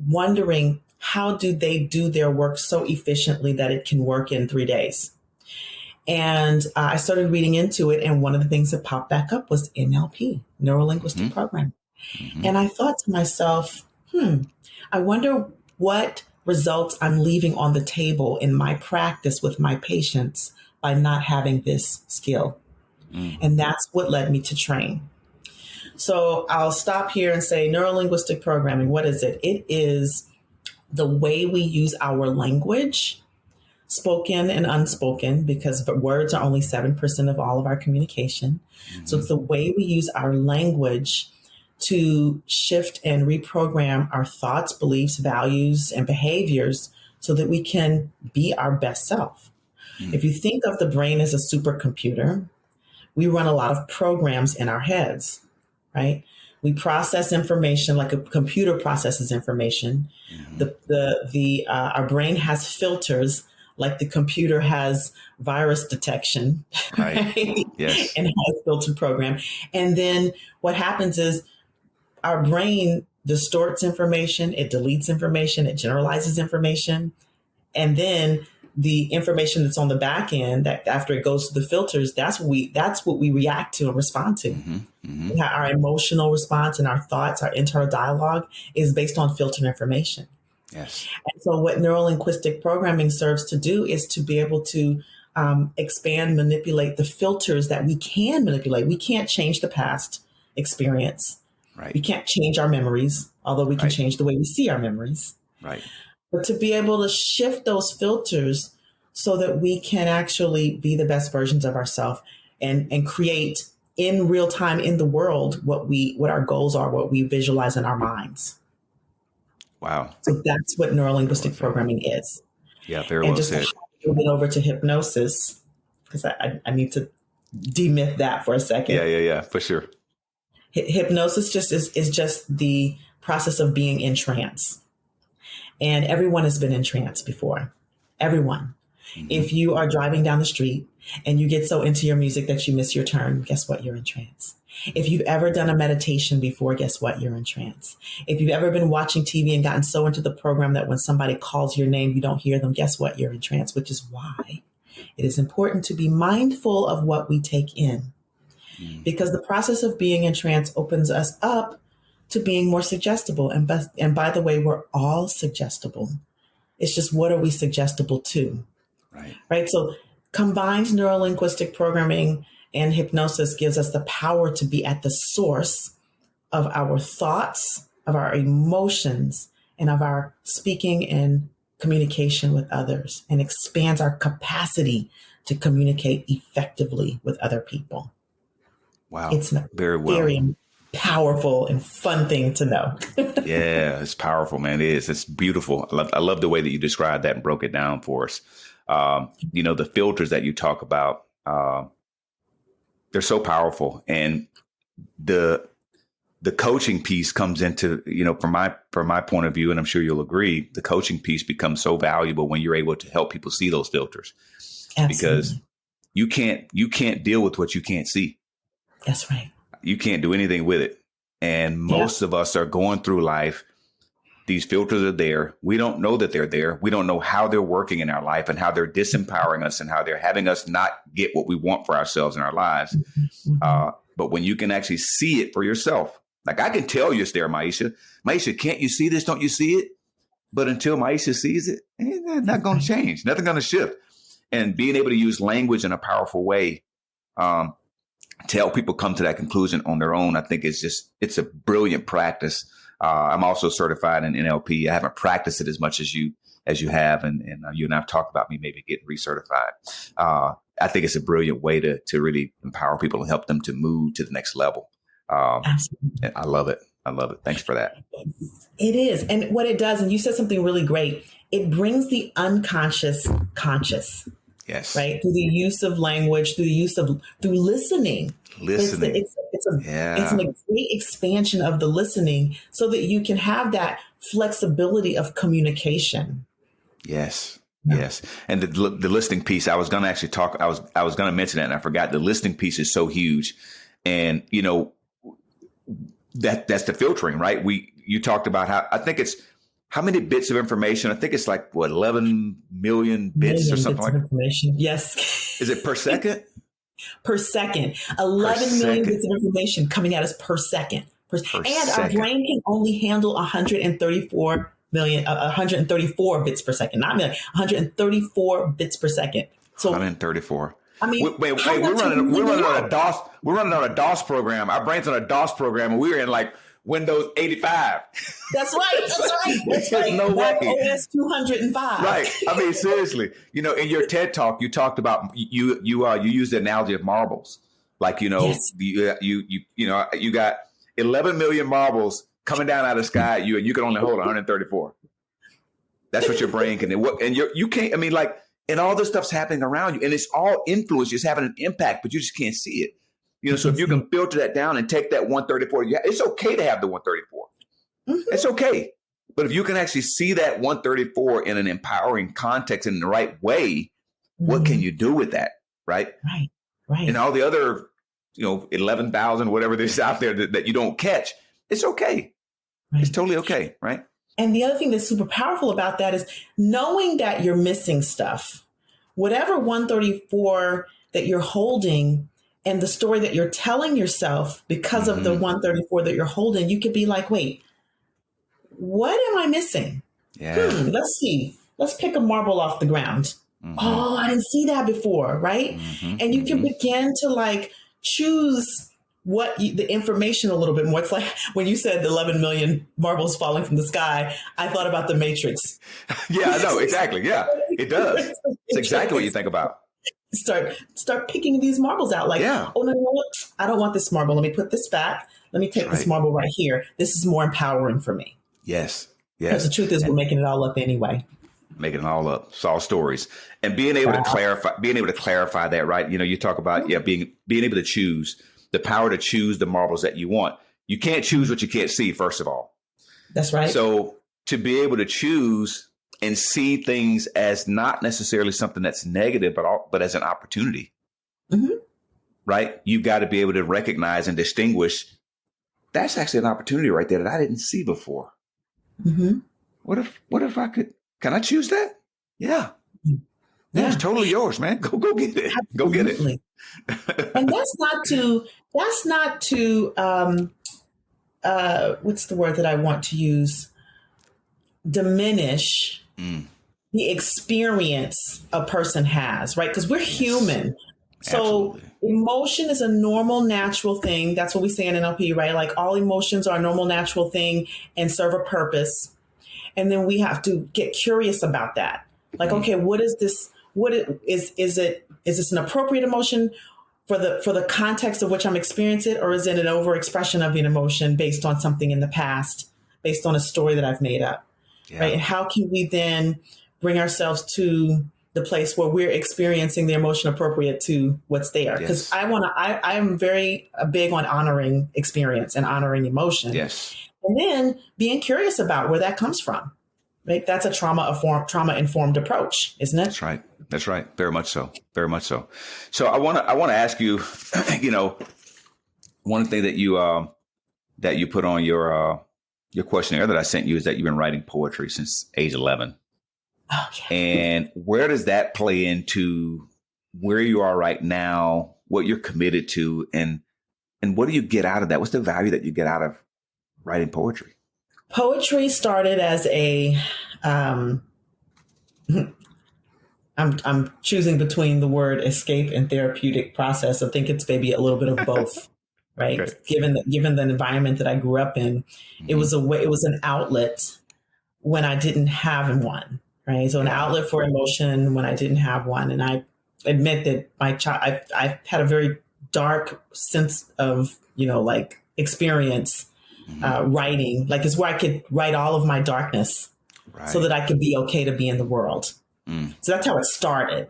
wondering, how do they do their work so efficiently that it can work in 3 days? And I started reading into it. And one of the things that popped back up was NLP, neuro-linguistic programming. And I thought to myself, I wonder what results I'm leaving on the table in my practice with my patients by not having this skill. And that's what led me to train. So I'll stop here and say neuro-linguistic programming. What is it? It is the way we use our language, spoken and unspoken, because words are only 7% of all of our communication. So it's the way we use our language to shift and reprogram our thoughts, beliefs, values, and behaviors so that we can be our best self. If you think of the brain as a supercomputer, we run a lot of programs in our heads, right? We process information like a computer processes information. Our brain has filters like the computer has virus detection, right? Yes. And has filtered program. And then what happens is our brain distorts information, it deletes information, it generalizes information. And then the information that's on the back end, that after it goes through the filters, that's what we react to and respond to. Our emotional response and our thoughts, our internal dialogue is based on filtered information. Yes. And so what neuro-linguistic programming serves to do is to be able to expand, manipulate the filters that we can manipulate. We can't change the past experience. Right. We can't change our memories, although we can change the way we see our memories. Right. But to be able to shift those filters so that we can actually be the best versions of ourselves and create in real time in the world what our goals are, what we visualize in our minds. Wow. So that's what neuro-linguistic programming is. Yeah, very well said. And just to move it over to hypnosis, because I need to demyth that for a second. Yeah, for sure. Hypnosis is just the process of being in trance. And everyone has been in trance before. Everyone. If you are driving down the street and you get so into your music that you miss your turn, guess what? You're in trance. If you've ever done a meditation before, guess what? You're in trance. If you've ever been watching TV and gotten so into the program that when somebody calls your name, you don't hear them, guess what? You're in trance, which is why it is important to be mindful of what we take in. Because the process of being in trance opens us up to being more suggestible. And by the way, we're all suggestible. It's just, what are we suggestible to? Right. So combined neuro-linguistic programming and hypnosis gives us the power to be at the source of our thoughts, of our emotions, and of our speaking and communication with others, and expands our capacity to communicate effectively with other people. Wow. It's very well. Very powerful and fun thing to know. Yeah, it's powerful, man. It is. It's beautiful. I love the way that you described that and broke it down for us. The filters that you talk about, they're so powerful. And the coaching piece comes into, from my point of view, and I'm sure you'll agree, the coaching piece becomes so valuable when you're able to help people see those filters. Absolutely. Because you can't deal with what you can't see. That's right. You can't do anything with it. And most of us are going through life These filters are there. We don't know that they're there. We don't know how they're working in our life and how they're disempowering us and how they're having us not get what we want for ourselves in our lives. But when you can actually see it for yourself, like I can tell you it's there, Maiysha. Maiysha, can't you see this? Don't you see it? But until Maiysha sees it, it's not going to change. Nothing going to shift. And being able to use language in a powerful way to help people come to that conclusion on their own, I think it's a brilliant practice. I'm also certified in NLP. I haven't practiced it as much as you have, and you and I've talked about me maybe getting recertified. I think it's a brilliant way to really empower people and help them to move to the next level. Absolutely. I love it. I love it. Thanks for that. It is. And what it does, and you said something really great, it brings the unconscious conscious. Yes. Right. Through the use of language, through listening. Listening. It's a great expansion of the listening so that you can have that flexibility of communication. Yes. Yeah. Yes. And the listening piece, I was going to actually talk, I was going to mention that and I forgot. The listening piece is so huge. And, that's the filtering, right? You talked about how many bits of information? I think it's like 11 million bits or something like that. Information. Yes. Is it per second? Per second. 11 million bits of information coming at us per second. Our brain can only handle 134 bits per second, not million, 134 bits per second. So 134. I mean, we're running on a DOS program. Our brain's on a DOS program, and we're in like Windows 85. That's right. That's right. No way. OS 205. Right. I mean, seriously. In your TED talk, you talked about you used the analogy of marbles. Like yes. you got 11 million marbles coming down out of the sky at you, and you can only hold 134. That's what your brain can do. And you can't. I mean, like. And all this stuff's happening around you, and it's all influence, just having an impact, but you just can't see it. So if you can filter that down and take that 134, it's okay to have the 134. Mm-hmm. It's okay. But if you can actually see that 134 in an empowering context in the right way, what can you do with that? Right. Right. And all the other, 11,000, whatever there's out there that you don't catch, it's okay. Right. It's totally okay. Right. And the other thing that's super powerful about that is knowing that you're missing stuff. Whatever 134 that you're holding and the story that you're telling yourself because of the 134 that you're holding, you could be like, wait, what am I missing? Yeah. Let's see. Let's pick a marble off the ground. Mm-hmm. Oh, I didn't see that before, right? Mm-hmm. And you can begin to choose the information a little bit more. It's like when you said the 11 million marbles falling from the sky, I thought about the Matrix. Yeah, I know. Exactly. Yeah, it does. It's exactly what you think about. Start picking these marbles out. Oh, no, I don't want this marble. Let me put this back. Let me take this marble right here. This is more empowering for me. Yes. Because the truth is we're making it all up anyway. Making it all up. It's all stories. And being able to clarify that, right? You talk about, being able to choose. The power to choose the marbles that you want. You can't choose what you can't see, first of all. That's right. So to be able to choose and see things as not necessarily something that's negative, but as an opportunity, right? You've got to be able to recognize and distinguish. That's actually an opportunity right there that I didn't see before. Mm-hmm. What if I could? Can I choose that? Yeah. Yeah, it's totally yours, man. Go get it. Absolutely. Go get it. And that's not to what's the word that I want to use? Diminish the experience a person has, right? Because we're human. So absolutely. Emotion is a normal, natural thing. That's what we say in NLP, right? Like all emotions are a normal, natural thing and serve a purpose. And then we have to get curious about that. Like, okay, what is this? Is this an appropriate emotion for the context of which I'm experiencing it, or is it an overexpression of an emotion based on something in the past, based on a story that I've made up, right? And how can we then bring ourselves to the place where we're experiencing the emotion appropriate to what's there? Because I am very big on honoring experience and honoring emotion. Yes, and then being curious about where that comes from. Right? That's a trauma-informed approach, isn't it? That's right. Very much so. Very much so. So I want to ask you, one thing that you put on your your questionnaire that I sent you is that you've been writing poetry since age 11. Oh, yeah. And where does that play into where you are right now, what you're committed to, and what do you get out of that? What's the value that you get out of writing poetry? Poetry started as a, I'm choosing between the word escape and therapeutic process. I think it's maybe a little bit of both, right? Okay. Given the environment that I grew up in, it was a way, it was an outlet when I didn't have one, right? So an outlet for emotion when I didn't have one. And I admit that I've had a very dark sense of, like experience writing, like it's where I could write all of my darkness so that I could be okay to be in the world. So that's how it started.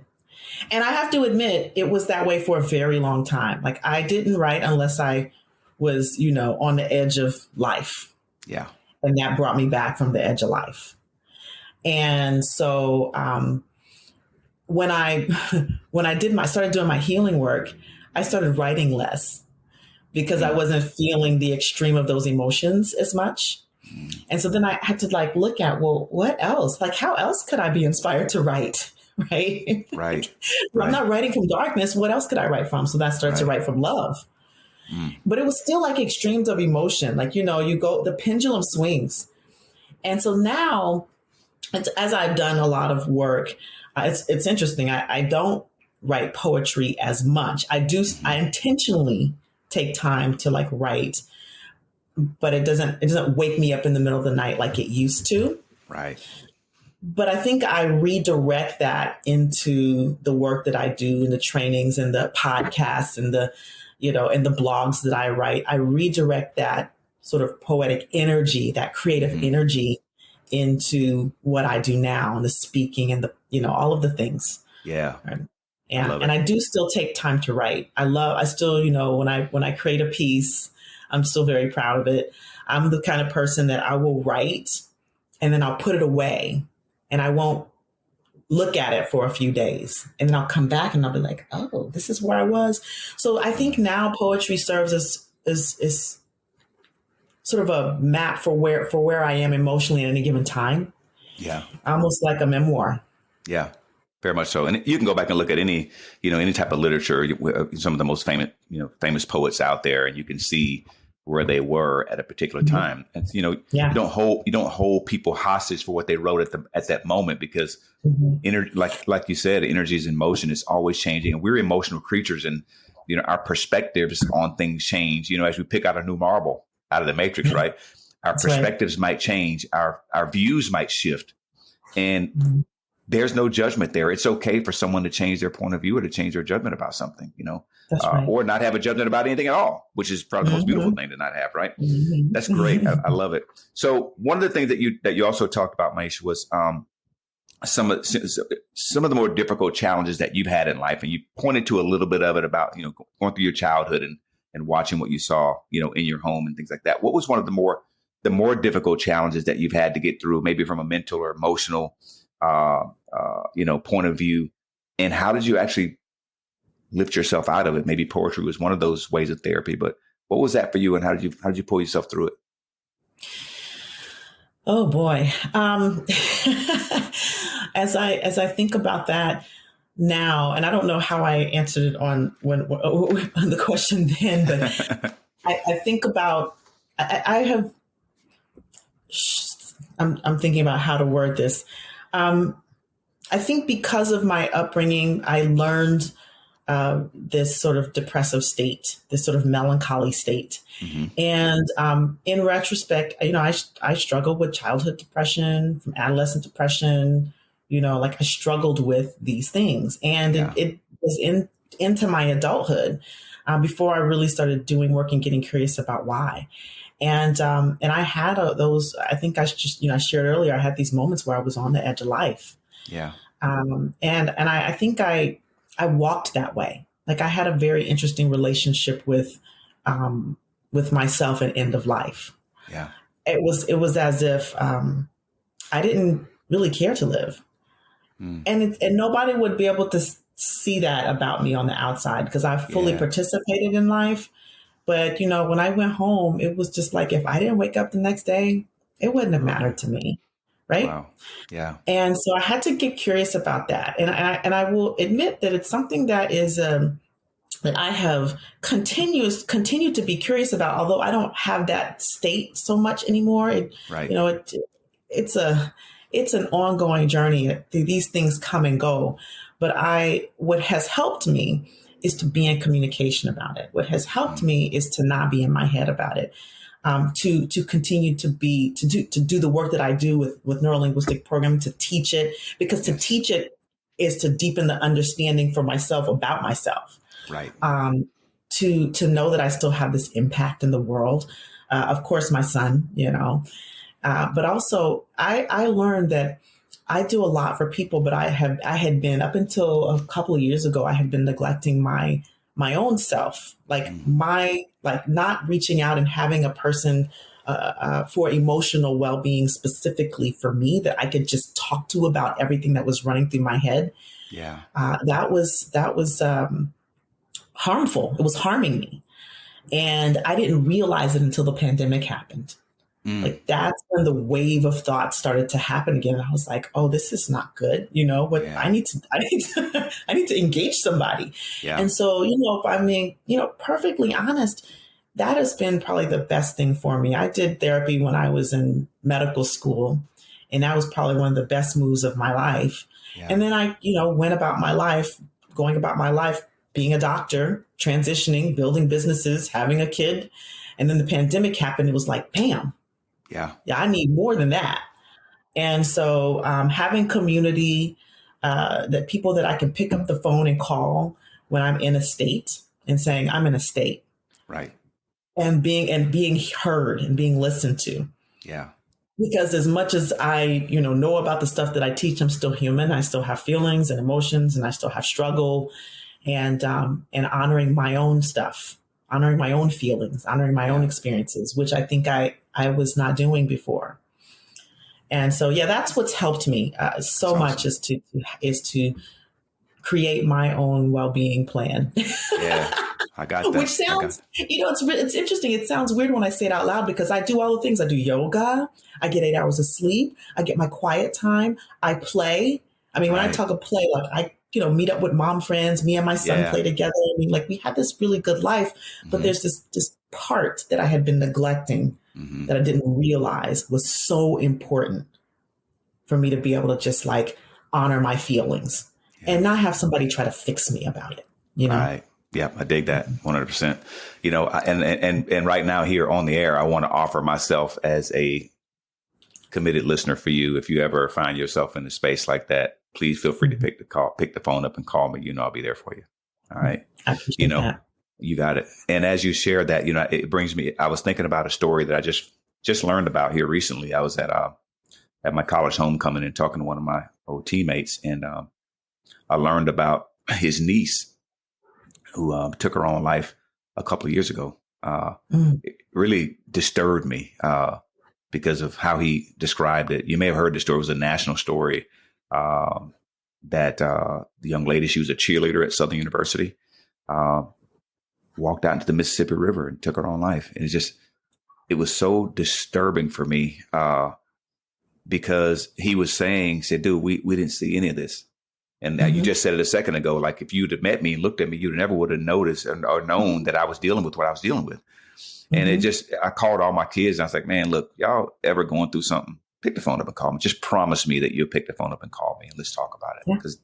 And I have to admit, it was that way for a very long time. Like I didn't write unless I was, on the edge of life. Yeah. And that brought me back from the edge of life. And so when I started doing my healing work, I started writing less because I wasn't feeling the extreme of those emotions as much. And so then I had to look at, well, what else? Like, how else could I be inspired to write? Right. Right. I'm not writing from darkness. What else could I write from? So that started to write from love. But it was still like extremes of emotion. Like, the pendulum swings. And so now, as I've done a lot of work, it's interesting. I don't write poetry as much. I intentionally take time to write, but it doesn't wake me up in the middle of the night like it used to. Right. But I think I redirect that into the work that I do in the trainings and the podcasts and the blogs that I write. I redirect that sort of poetic energy, that creative energy into what I do now and the speaking and the, all of the things. Yeah. Yeah. And I do still take time to write. I still, when I create a piece, I'm still very proud of it. I'm the kind of person that I will write and then I'll put it away and I won't look at it for a few days. And then I'll come back and I'll be like, oh, this is where I was. So I think now poetry serves as sort of a map for where I am emotionally at any given time. Yeah. Almost like a memoir. Yeah. Very much so. And you can go back and look at any type of literature, some of the most famous poets out there, and you can see where they were at a particular time. And, you don't hold people hostage for what they wrote at that moment, because like you said, energy is in motion. It's always changing, and we're emotional creatures, and, our perspectives on things change, as we pick out a new marble out of the matrix, right? Our perspectives might change. Our views might shift, and there's no judgment there. It's okay for someone to change their point of view or to change their judgment about something, or not have a judgment about anything at all, which is probably the most beautiful thing to not have, right? That's great. I love it. So one of the things that you also talked about, Maiysha, was some of the more difficult challenges that you've had in life, and you pointed to a little bit of it about going through your childhood and watching what you saw in your home and things like that. What was one of the more difficult challenges that you've had to get through, maybe from a mental or emotional point of view, and how did you actually lift yourself out of it? Maybe poetry was one of those ways of therapy, but what was that for you, and how did you pull yourself through it? Oh boy. As I think about that now, and I don't know how I answered it on the question then, but I think about, I'm thinking about how to word this. I think because of my upbringing, I learned this sort of depressive state, this sort of melancholy state. And in retrospect, I struggled with childhood depression, from adolescent depression, I struggled with these things. And it was into my adulthood before I really started doing work and getting curious about why. And I had those, I think I shared earlier, I had these moments where I was on the edge of life. Yeah. And I think I walked that way. Like I had a very interesting relationship with myself at end of life. Yeah. It was as if I didn't really care to live. And nobody would be able to see that about me on the outside, because I fully participated in life. But, when I went home, it was just like, if I didn't wake up the next day, It wouldn't have mattered to me. Right. Wow. Yeah. And so I had to get curious about that. And I will admit that it's something that is, that I have continued to be curious about, although I don't have that state so much anymore. Right. It's an ongoing journey. These things come and go, but what has helped me is to be in communication about it. What has helped me is to not be in my head about it. To continue to do the work that I do with neurolinguistic programming, to teach it, because to teach it is to deepen the understanding for myself about myself. Right. To know that I still have this impact in the world. Of course, my son, but also I learned that I do a lot for people, but I had been, up until a couple of years ago, I had been neglecting my own self, like not reaching out and having a person for emotional well-being specifically for me that I could just talk to about everything that was running through my head. Yeah. That was harmful. It was harming me. And I didn't realize it until the pandemic happened. Like, that's when the wave of thoughts started to happen again. And I was like, oh, this is not good. I need to engage somebody. Yeah. And so, perfectly honest, that has been probably the best thing for me. I did therapy when I was in medical school, and that was probably one of the best moves of my life. Yeah. And then I, went about my life, being a doctor, transitioning, building businesses, having a kid. And then the pandemic happened. It was like, bam. Yeah, I need more than that. And so having community, that people that I can pick up the phone and call when I'm in a state and saying I'm in a state. Right. And being heard and being listened to. Yeah. Because as much as I, know about the stuff that I teach, I'm still human. I still have feelings and emotions, and I still have struggle, and honoring my own stuff, honoring my own feelings, honoring my own experiences, which I think I was not doing before. And so, that's what's helped me so awesome. Much is to create my own well-being plan. Yeah, I got that. Which sounds, it's interesting. It sounds weird when I say it out loud, because I do all the things. I do yoga. I get 8 hours of sleep. I get my quiet time. I play. I mean, when I talk of play, like I meet up with mom friends. Me and my son play together. I mean, like, we had this really good life, but there's this part that I had been neglecting that I didn't realize was so important for me to be able to just like honor my feelings and not have somebody try to fix me about it. Right. Yeah, I dig that 100%. And right now here on the air, I want to offer myself as a committed listener for you. If you ever find yourself in a space like that, please feel free to pick the phone up and call me. I'll be there for you. All right. That. You got it. And as you share that, it brings me, I was thinking about a story that I just learned about here recently. I was at my college homecoming and talking to one of my old teammates, and I learned about his niece who took her own life a couple of years ago. It really disturbed me because of how he described it. You may have heard the story. It was a national story that the young lady, she was a cheerleader at Southern University, walked out into the Mississippi River and took her own life. And it was so disturbing for me because he said, dude, we didn't see any of this. And now you just said it a second ago, like if you'd have met me and looked at me, you never would have noticed or known that I was dealing with what I was dealing with. And I called all my kids and I was like, man, look, y'all ever going through something, pick the phone up and call me. Just promise me that you'll pick the phone up and call me and let's talk about it. Because,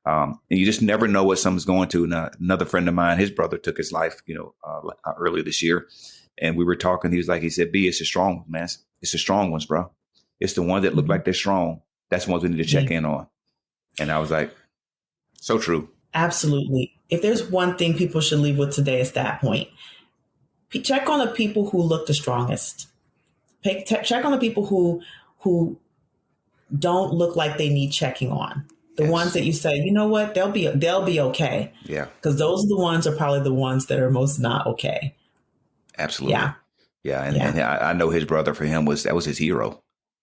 and you just never know what someone's going to. And another friend of mine, his brother took his life, earlier this year. And we were talking, he said, B, it's the strong ones, man. It's the strong ones, bro. It's the ones that look like they're strong. That's the ones we need to check in on. And I was like, so true. Absolutely. If there's one thing people should leave with today, it's that point. Check on the people who look the strongest. Check on the people who don't look like they need checking on. The ones that you say, you know what, they'll be okay. Yeah. Because those are the ones are probably the ones that are most not okay. Absolutely. Yeah. Yeah. And I know his brother, for him, that was his hero.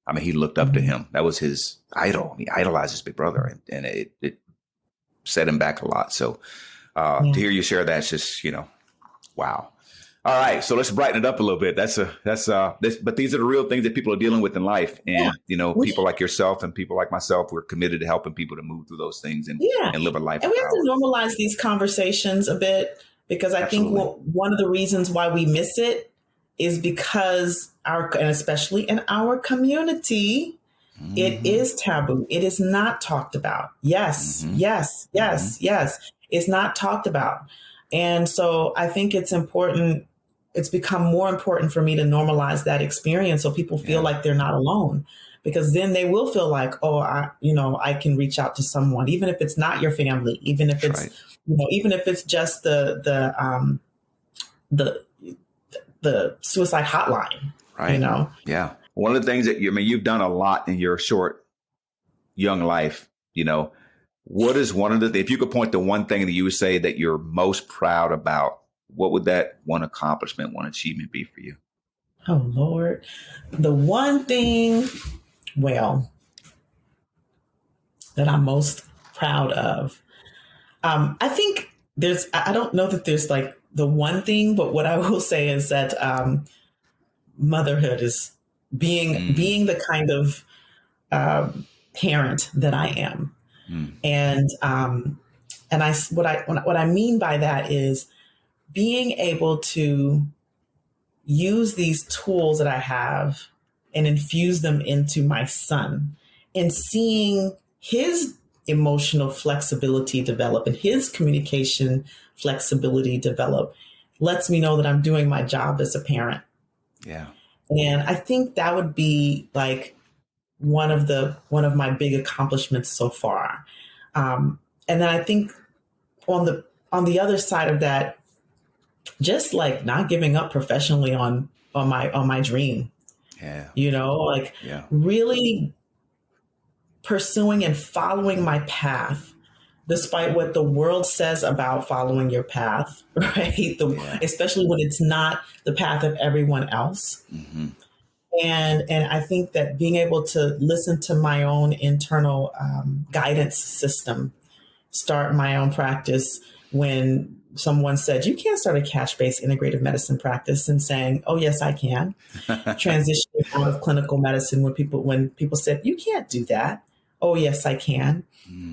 I mean, he looked up to him. That was his idol. He idolized his big brother, and it set him back a lot. So to hear you share that, it's just, wow. All right, so let's brighten it up a little bit. But these are the real things that people are dealing with in life, and people like yourself and people like myself, we're committed to helping people to move through those things and live a life. And we have to normalize these conversations a bit, because I think one of the reasons why we miss it is because and especially in our community, it is taboo. It is not talked about. Yes, yes. It's not talked about. And so I think it's important. It's become more important for me to normalize that experience so people feel like they're not alone, because then they will feel like, oh, I can reach out to someone, even if it's not your family, even if it's, even if it's just the suicide hotline, right? Yeah. One of the things that you've done a lot in your short, young life, what is if you could point to one thing that you would say that you're most proud about, what would that one accomplishment, one achievement be for you? Oh, Lord. The one thing, that I'm most proud of, I think I don't know that there's like the one thing, but what I will say is that motherhood is being the kind of parent that I am. And what I mean by that is being able to use these tools that I have and infuse them into my son, and seeing his emotional flexibility develop and his communication flexibility develop lets me know that I'm doing my job as a parent. Yeah. And I think that would be like one of my big accomplishments so far. And then I think on the other side of that, just like not giving up professionally on my dream. Yeah. Really pursuing and following my path, despite what the world says about following your path, right? Especially when it's not the path of everyone else. And I think that being able to listen to my own internal guidance system, start my own practice when someone said, you can't start a cash-based integrative medicine practice, and saying, oh, yes, I can. Transitioning out of clinical medicine when people said, you can't do that. Oh, yes, I can.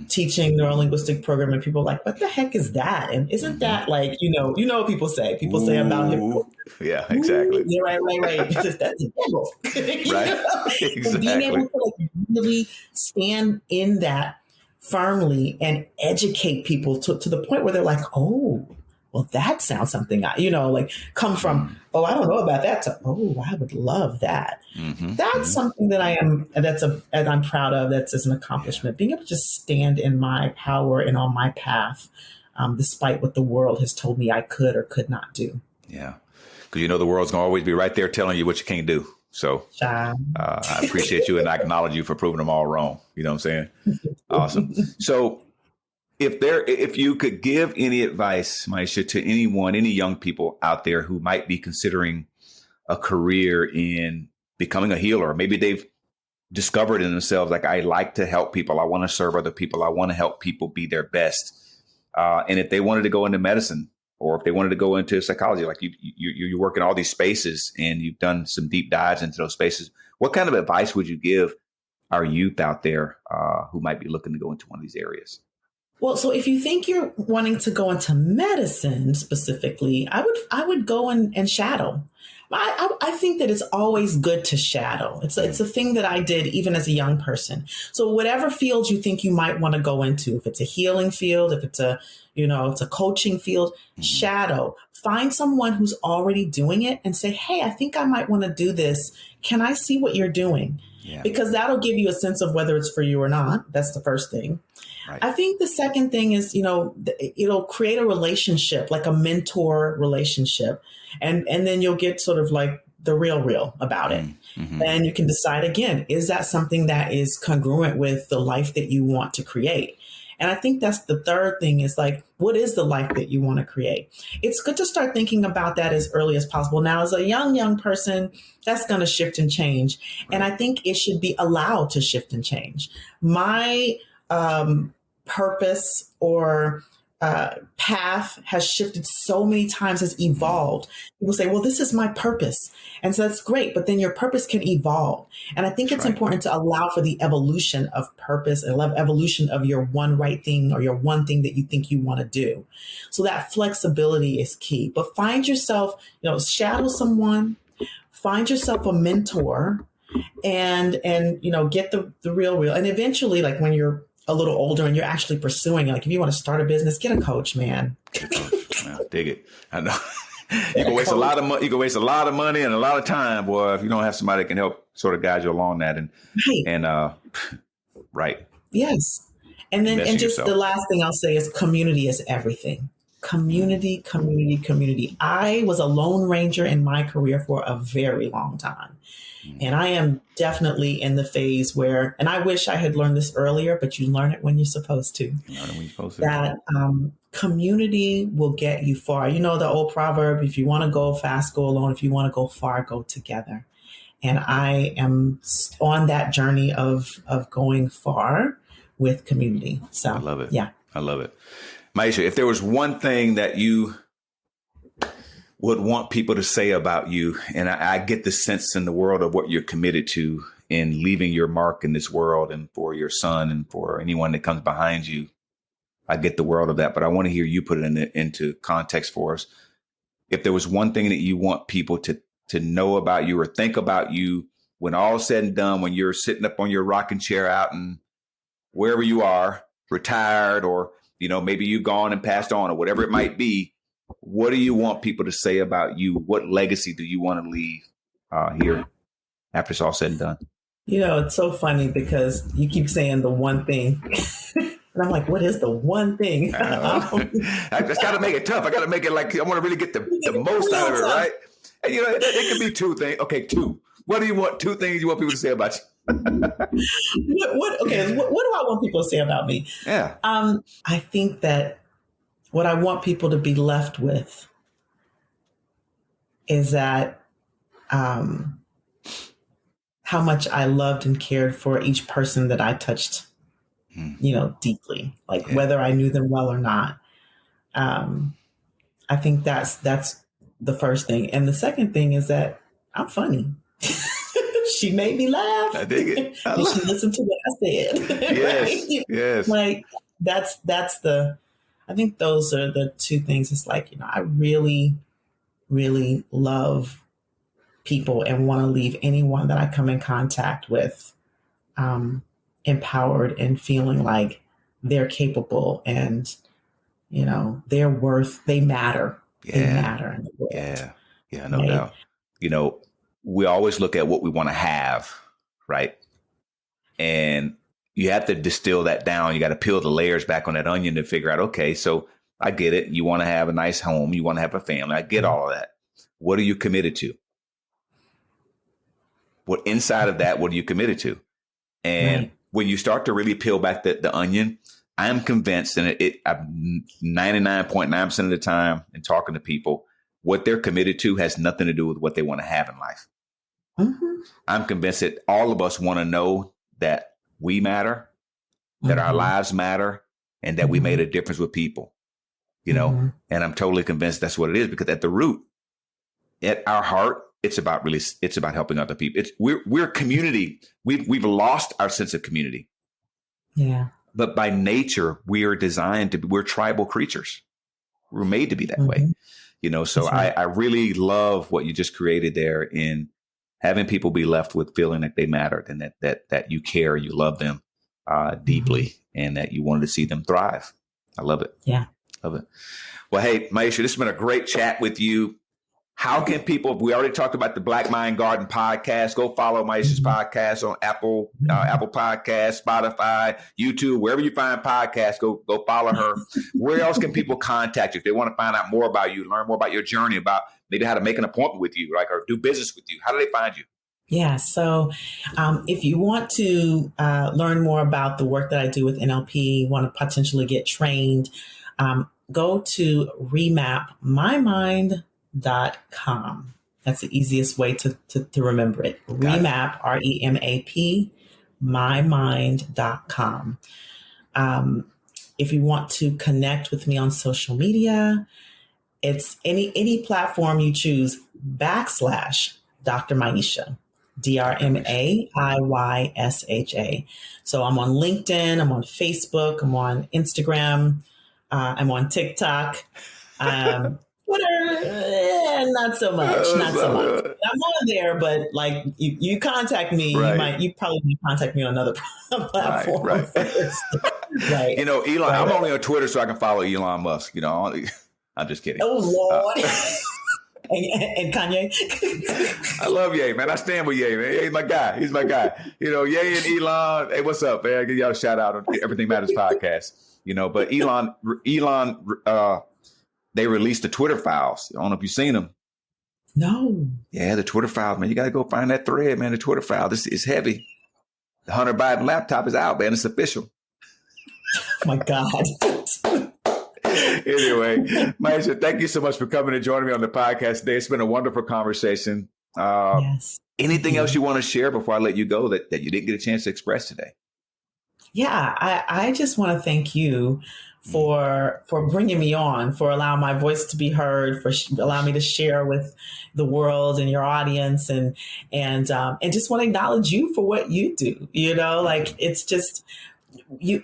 Teaching neurolinguistic programming, people are like, what the heck is that? And isn't that like, what people say? People say about him. Yeah, exactly. Yeah, right. That's the devil. Right. Exactly. And being able to really stand in that firmly and educate people to the point where they're like, oh, well, that sounds something, come from, oh, I don't know about that, to, oh, I would love that. That's something that I'm proud of. That's as an accomplishment, being able to just stand in my power and on my path, despite what the world has told me I could or could not do. Yeah. Because the world's going to always be right there telling you what you can't do. So I appreciate you and I acknowledge you for proving them all wrong. You know what I'm saying? Awesome. So if you could give any advice, Maiysha, to any young people out there who might be considering a career in becoming a healer, maybe they've discovered in themselves, like, I like to help people. I want to serve other people. I want to help people be their best. And if they wanted to go into medicine, or if they wanted to go into psychology, like you work in all these spaces and you've done some deep dives into those spaces, what kind of advice would you give our youth out there who might be looking to go into one of these areas? Well, so if you think you're wanting to go into medicine specifically, I would go and shadow. I think that it's always good to shadow. It's a thing that I did even as a young person. So whatever field you think you might want to go into, if it's a healing field, if it's it's a coaching field, shadow. Find someone who's already doing it and say, hey, I think I might want to do this. Can I see what you're doing? Yeah. Because that'll give you a sense of whether it's for you or not. That's the first thing. Right. I think the second thing is, it'll create a relationship, like a mentor relationship. And then you'll get sort of like the real about it. And you can decide again, is that something that is congruent with the life that you want to create? And I think that's the third thing, is like, what is the life that you want to create? It's good to start thinking about that as early as possible. Now, as a young person, that's going to shift and change. Right. And I think it should be allowed to shift and change. My purpose or path has shifted so many times, has evolved. People say, well, this is my purpose. And so that's great, but then your purpose can evolve. And I think it's important to allow for the evolution of purpose and evolution of your one right thing or your one thing that you think you want to do. So that flexibility is key. But find yourself, shadow someone, find yourself a mentor, and get the real. And eventually, like when you're a little older and you're actually pursuing it, like if you want to start a business, get a coach, man. I dig it. I know. You can waste a lot of money. You can waste a lot of money and a lot of time, boy, if you don't have somebody that can help sort of guide you along that. Right. Yes. And then, and just the last thing I'll say is community is everything. Community. I was a lone ranger in my career for a very long time. And I am definitely in the phase where, and I wish I had learned this earlier, but you learn it when you're supposed to. That community will get you far. You know the old proverb, if you want to go fast, go alone. If you want to go far, go together. And I am on that journey of going far with community. So I love it. Yeah. I love it. Maiysha, if there was one thing that you would want people to say about you, and I get the sense in the world of what you're committed to in leaving your mark in this world and for your son and for anyone that comes behind you, I get the world of that, but I want to hear you put it into context for us. If there was one thing that you want people to know about you or think about you when all's said and done, when you're sitting up on your rocking chair out and wherever you are, retired, or, maybe you've gone and passed on or whatever it might be, what do you want people to say about you? What legacy do you want to leave here after it's all said and done? It's so funny because you keep saying the one thing. And I'm like, what is the one thing? I just got to make it tough. I got to make it like I want to really get the most out of it, right? And, it could be two things. Okay, two. What do you want? Two things you want people to say about you? What do I want people to say about me? Yeah. I think that what I want people to be left with is that how much I loved and cared for each person that I touched, deeply, whether I knew them well or not. I think that's the first thing. And the second thing is that I'm funny. She made me laugh. I dig it. And she listened to what I said. Yes. Right? Yes. I think those are the two things. It's like, I really, really love people and want to leave anyone that I come in contact with empowered and feeling like they're capable and, they're worth, they matter. Yeah. They matter in the world. Yeah, no doubt. We always look at what we want to have, right? And you have to distill that down. You got to peel the layers back on that onion to figure out, okay, so I get it. You want to have a nice home. You want to have a family. I get all of that. What are you committed to? What inside of that, what are you committed to? And when you start to really peel back the onion, I'm convinced, and I'm 99.9% of the time in talking to people, what they're committed to has nothing to do with what they want to have in life. Mm-hmm. I'm convinced that all of us want to know that we matter, that our lives matter, and that we made a difference with people, and I'm totally convinced that's what it is, because at the root, at our heart, it's about helping other people. We're community. We've lost our sense of community. Yeah. But by nature, we are designed we're tribal creatures. We're made to be that way. So right. I really love what you just created there in having people be left with feeling like they mattered and that you care, you love them deeply, and that you wanted to see them thrive. I love it. Yeah. Love it. Well, hey, Maiysha, this has been a great chat with you. How can people, we already talked about the Black Mind Garden podcast. Go follow Maiysha's podcast on Apple Podcasts, Spotify, YouTube, wherever you find podcasts, go follow her. Where else can people contact you if they want to find out more about you, learn more about your journey, about maybe how to make an appointment with you, or do business with you? How do they find you? Yeah. So if you want to learn more about the work that I do with NLP, want to potentially get trained, go to remapmymind.com. That's the easiest way to remember it. Remap, REMAP, mymind.com. If you want to connect with me on social media, it's any platform you choose, /Dr. Maiysha, DrMaiySha. So I'm on LinkedIn, I'm on Facebook, I'm on Instagram, I'm on TikTok, Twitter, not so much. I'm on there, but like you contact me, Right. you probably contact me on another platform Right. first. Right. You know, Elon, Right. I'm only on Twitter so I can follow Elon Musk. You know, I'm just kidding. Oh, Lord. And Kanye. I love Ye, man. I stand with Ye, man. He's my guy. He's my guy. You know, Ye and Elon. Hey, what's up, man? I give y'all a shout out on Everything Matters podcast. You know, but Elon, they released the Twitter files. I don't know if you've seen them. No. Yeah, the Twitter files, man. You got to go find that thread, man. The Twitter file. This is heavy. The Hunter Biden laptop is out, man. It's official. Oh my God. Anyway, Maiysha, thank you so much for coming and joining me on the podcast today. It's been a wonderful conversation. Yes. Anything else you want to share before I let you go that you didn't get a chance to express today? Yeah, I just want to thank you for bringing me on, for allowing my voice to be heard, for allowing me to share with the world and your audience, and just want to acknowledge you for what you do. You know, like it's just you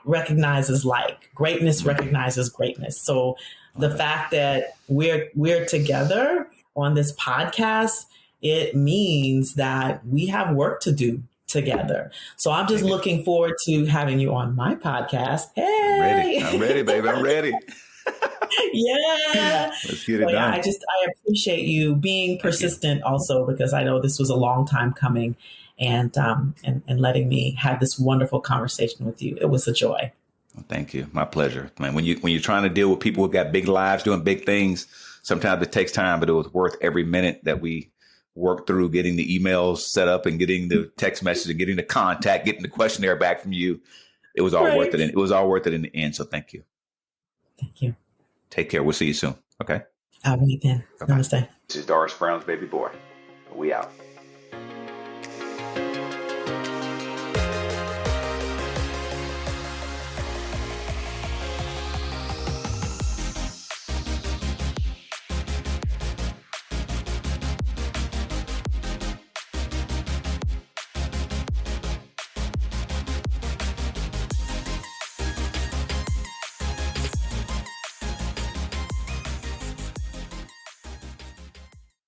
recognizes like greatness recognizes greatness. So the fact that we're together on this podcast, it means that we have work to do together. So I'm just looking forward to having you on my podcast. Hey, I'm ready, baby. I'm ready. Yeah. Let's get it done. I appreciate you being persistent also, because I know this was a long time coming, and letting me have this wonderful conversation with you. It was a joy. Well, thank you. My pleasure. Man, when you're trying to deal with people who got big lives doing big things, sometimes it takes time, but it was worth every minute that we worked through getting the emails set up and getting the text message and getting the contact, getting the questionnaire back from you. It was all worth it. And it was all worth it in the end. So thank you. Thank you. Take care. We'll see you soon. Okay. I'll meet then. Namaste. This is Doris Brown's baby boy. We out.